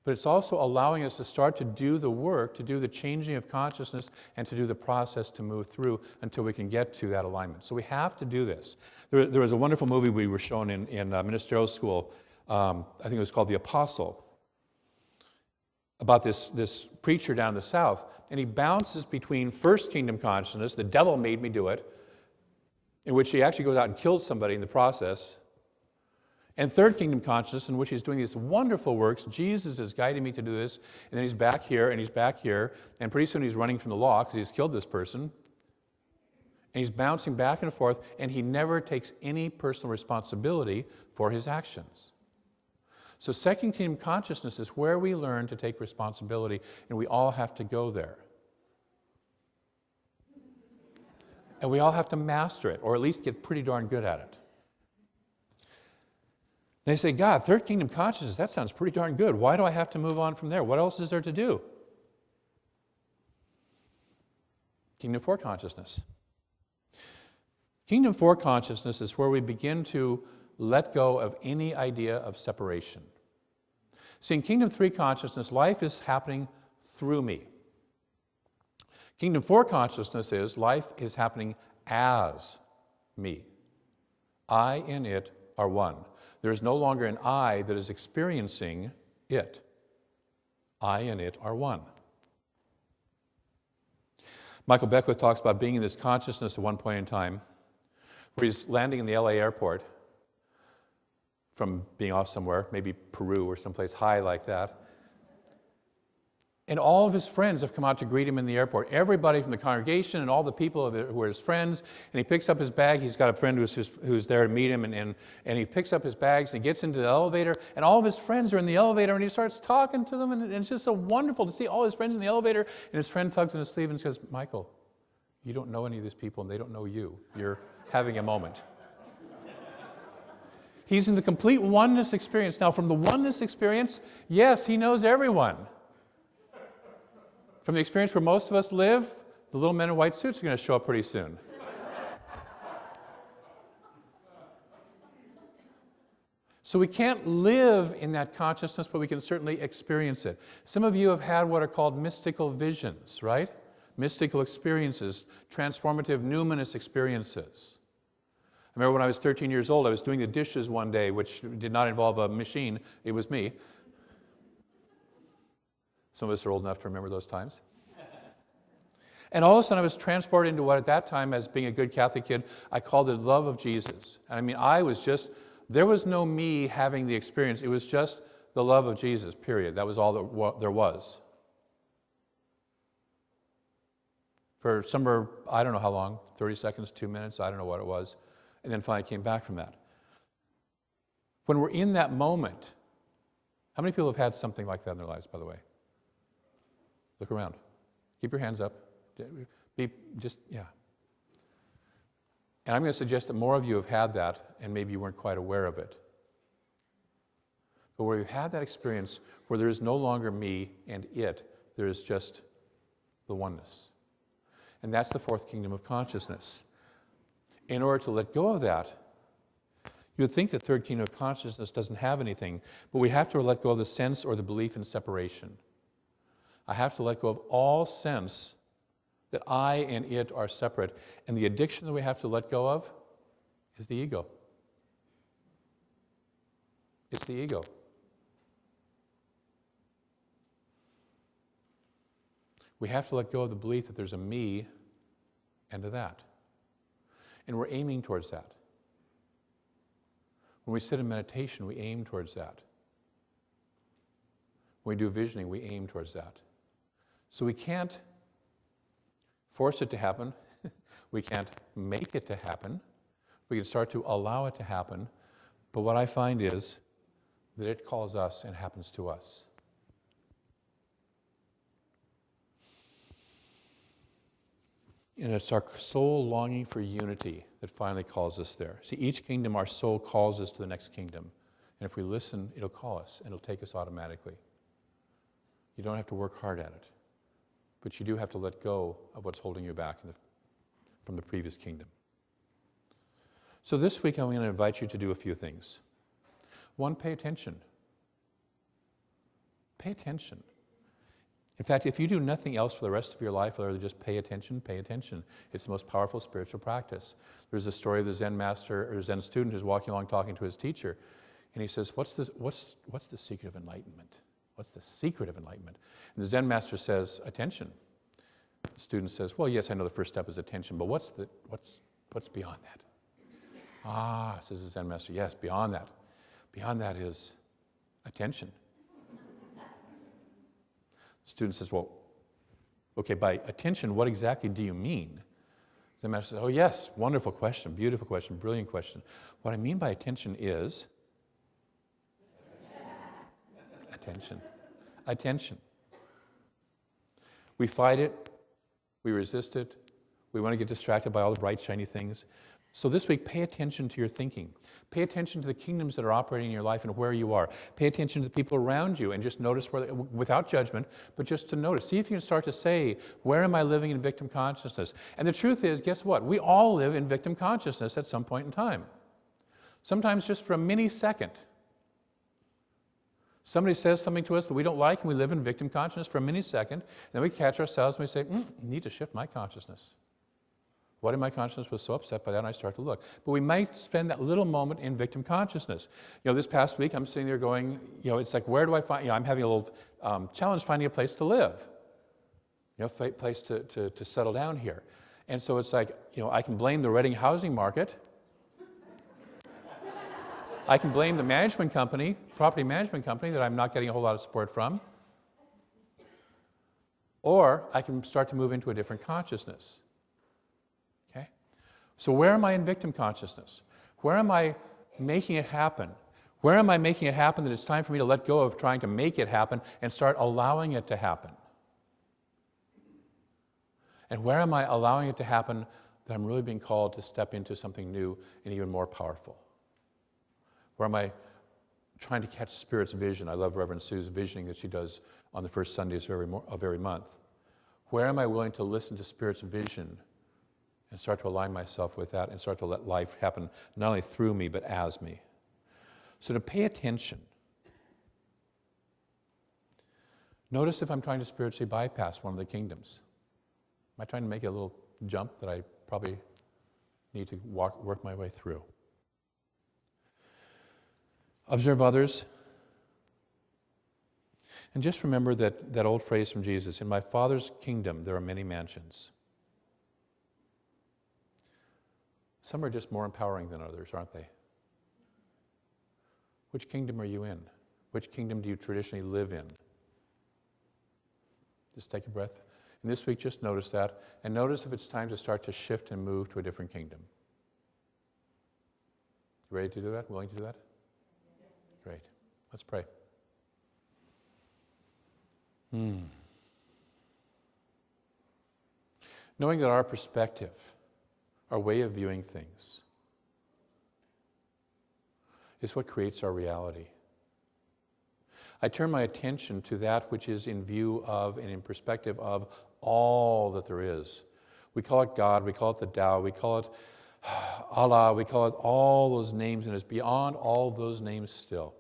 but it's also allowing us to start to do the work, to do the changing of consciousness, and to do the process to move through until we can get to that alignment. So we have to do this. There was a wonderful movie we were shown in ministerial school, I think it was called The Apostle, about this preacher down in the South, and he bounces between first kingdom consciousness, the devil made me do it, in which he actually goes out and kills somebody in the process, and third kingdom consciousness, in which he's doing these wonderful works. Jesus is guiding me to do this, and then he's back here, and he's back here, and pretty soon he's running from the law because he's killed this person, and he's bouncing back and forth, and he never takes any personal responsibility for his actions. So second kingdom consciousness is where we learn to take responsibility, and we all have to go there. And we all have to master it, or at least get pretty darn good at it. They say, God, third kingdom consciousness, that sounds pretty darn good. Why do I have to move on from there? What else is there to do? Kingdom 4 consciousness. Kingdom 4 consciousness is where we begin to let go of any idea of separation. See, in Kingdom 3 consciousness, life is happening through me. Kingdom 4 consciousness is life is happening as me. I and it are one. There is no longer an I that is experiencing it. I and it are one. Michael Beckwith talks about being in this consciousness at one point in time, where he's landing in the LA airport from being off somewhere, maybe Peru or someplace high like that. And all of his friends have come out to greet him in the airport. Everybody from the congregation and all the people who are his friends. And he picks up his bag. He's got a friend who's there to meet him. And he picks up his bags and he gets into the elevator. And all of his friends are in the elevator. And he starts talking to them. And it's just so wonderful to see all his friends in the elevator. And his friend tugs on his sleeve and says, Michael, you don't know any of these people and they don't know you. You're having a moment. He's in the complete oneness experience. Now, from the oneness experience, yes, he knows everyone. From the experience where most of us live, the little men in white suits are going to show up pretty soon. So we can't live in that consciousness, but we can certainly experience it. Some of you have had what are called mystical visions, right? Mystical experiences, transformative numinous experiences. I remember when I was 13 years old, I was doing the dishes one day, which did not involve a machine, it was me. Some of us are old enough to remember those times. And all of a sudden I was transported into what at that time, as being a good Catholic kid, I called it love of Jesus. And I mean, there was no me having the experience. It was just the love of Jesus, period. That was all that there was. For somewhere, I don't know how long, 30 seconds, 2 minutes, I don't know what it was. And then finally came back from that. When we're in that moment, how many people have had something like that in their lives, by the way? Look around. Keep your hands up. And I'm going to suggest that more of you have had that, and maybe you weren't quite aware of it. But where you've had that experience where there is no longer me and it, there is just the oneness. And that's the fourth kingdom of consciousness. In order to let go of that, you would think the third kingdom of consciousness doesn't have anything, but we have to let go of the sense or the belief in separation. I have to let go of all sense that I and it are separate. And the addiction that we have to let go of is the ego. It's the ego. We have to let go of the belief that there's a me and a that. And we're aiming towards that. When we sit in meditation, we aim towards that. When we do visioning, we aim towards that. So we can't force it to happen. We can't make it to happen. We can start to allow it to happen. But what I find is that it calls us and happens to us. And it's our soul longing for unity that finally calls us there. See, each kingdom, our soul calls us to the next kingdom. And if we listen, it'll call us, and it'll take us automatically. You don't have to work hard at it. But you do have to let go of what's holding you back from the previous kingdom. So this week, I'm going to invite you to do a few things. One, pay attention. Pay attention. In fact, if you do nothing else for the rest of your life other than just pay attention, pay attention. It's the most powerful spiritual practice. There's a story of the Zen master or Zen student who's walking along talking to his teacher, and he says, what's the secret of enlightenment? What's the secret of enlightenment? And the Zen master says, attention. The student says, well, yes, I know the first step is attention, but what's beyond that? Ah, says the Zen master, yes, beyond that. Beyond that is attention. The student says, well, okay, by attention, what exactly do you mean? The master says, oh yes, wonderful question, beautiful question, brilliant question. What I mean by attention is attention. Attention. We fight it, we resist it, we want to get distracted by all the bright, shiny things. So this week, pay attention to your thinking. Pay attention to the kingdoms that are operating in your life and where you are. Pay attention to the people around you and just notice where, without judgment, but just to notice. See if you can start to say, where am I living in victim consciousness? And the truth is, guess what? We all live in victim consciousness at some point in time. Sometimes just for a millisecond. Somebody says something to us that we don't like and we live in victim consciousness for a millisecond, and then we catch ourselves and we say, I need to shift my consciousness. What in my consciousness was so upset by that, and I start to look. But we might spend that little moment in victim consciousness. This past week, I'm sitting there going, it's like, where do I find, I'm having a little challenge finding a place to live, a place to settle down here. And so it's like, I can blame the Reading housing market. I can blame the management company, property management company, that I'm not getting a whole lot of support from. Or I can start to move into a different consciousness. So where am I in victim consciousness? Where am I making it happen? Where am I making it happen that it's time for me to let go of trying to make it happen and start allowing it to happen? And where am I allowing it to happen that I'm really being called to step into something new and even more powerful? Where am I trying to catch Spirit's vision? I love Reverend Sue's visioning that she does on the first Sundays of every month. Where am I willing to listen to Spirit's vision and start to align myself with that and start to let life happen not only through me, but as me? So to pay attention. Notice if I'm trying to spiritually bypass one of the kingdoms. Am I trying to make a little jump that I probably need to work my way through? Observe others. And just remember that old phrase from Jesus, in my Father's kingdom there are many mansions. Some are just more empowering than others, aren't they? Which kingdom are you in? Which kingdom do you traditionally live in? Just take a breath. And this week, just notice that. And notice if it's time to start to shift and move to a different kingdom. You ready to do that? Willing to do that? Great. Let's pray. Knowing that our perspective, our way of viewing things, is what creates our reality. I turn my attention to that which is in view of and in perspective of all that there is. We call it God, we call it the Tao, we call it Allah, we call it all those names, and it's beyond all those names still.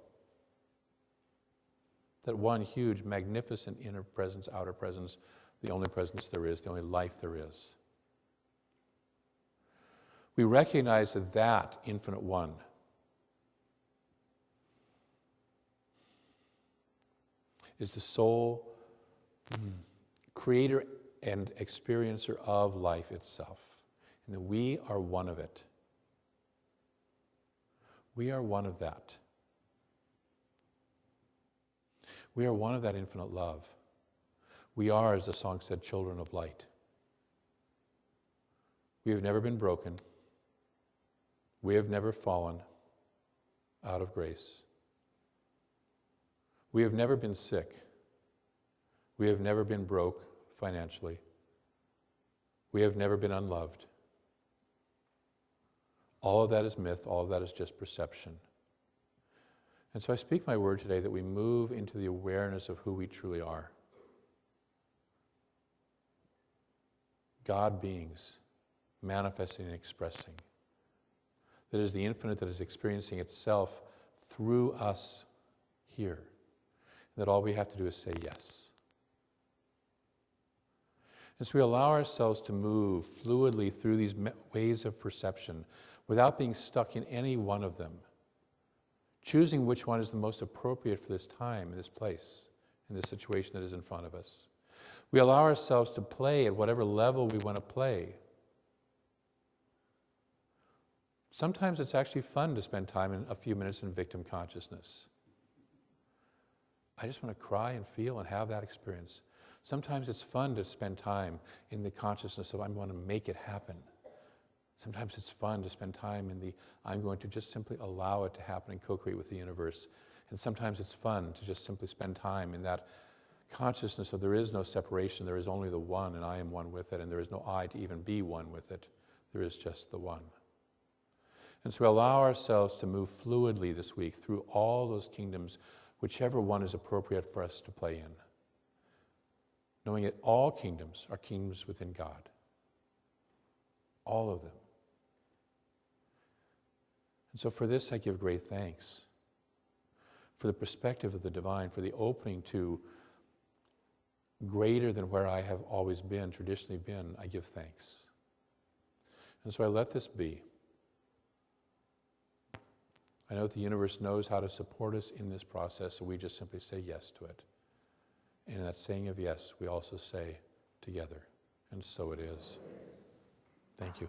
That one huge, magnificent inner presence, outer presence, the only presence there is, the only life there is. We recognize that infinite one is the sole creator and experiencer of life itself, and that we are one of it. We are one of that. We are one of that infinite love. We are, as the song said, children of light. We have never been broken. We have never fallen out of grace. We have never been sick. We have never been broke financially. We have never been unloved. All of that is myth. All of that is just perception. And so I speak my word today that we move into the awareness of who we truly are. God beings, manifesting and expressing. That is the infinite that is experiencing itself through us here. That all we have to do is say yes. And so we allow ourselves to move fluidly through these ways of perception without being stuck in any one of them, choosing which one is the most appropriate for this time, in this place, in this situation that is in front of us. We allow ourselves to play at whatever level we want to play. Sometimes it's actually fun to spend time in a few minutes in victim consciousness. I just want to cry and feel and have that experience. Sometimes it's fun to spend time in the consciousness of I want to make it happen. Sometimes it's fun to spend time in the I'm going to just simply allow it to happen and co-create with the universe. And sometimes it's fun to just simply spend time in that consciousness of there is no separation, there is only the one, and I am one with it, and there is no I to even be one with it. There is just the one. And so we allow ourselves to move fluidly this week through all those kingdoms, whichever one is appropriate for us to play in. Knowing that all kingdoms are kingdoms within God. All of them. And so for this I give great thanks. For the perspective of the divine, for the opening to greater than where I have always been, traditionally been, I give thanks. And so I let this be. I know that the universe knows how to support us in this process, so we just simply say yes to it. And in that saying of yes, we also say together, and so it is. Thank you.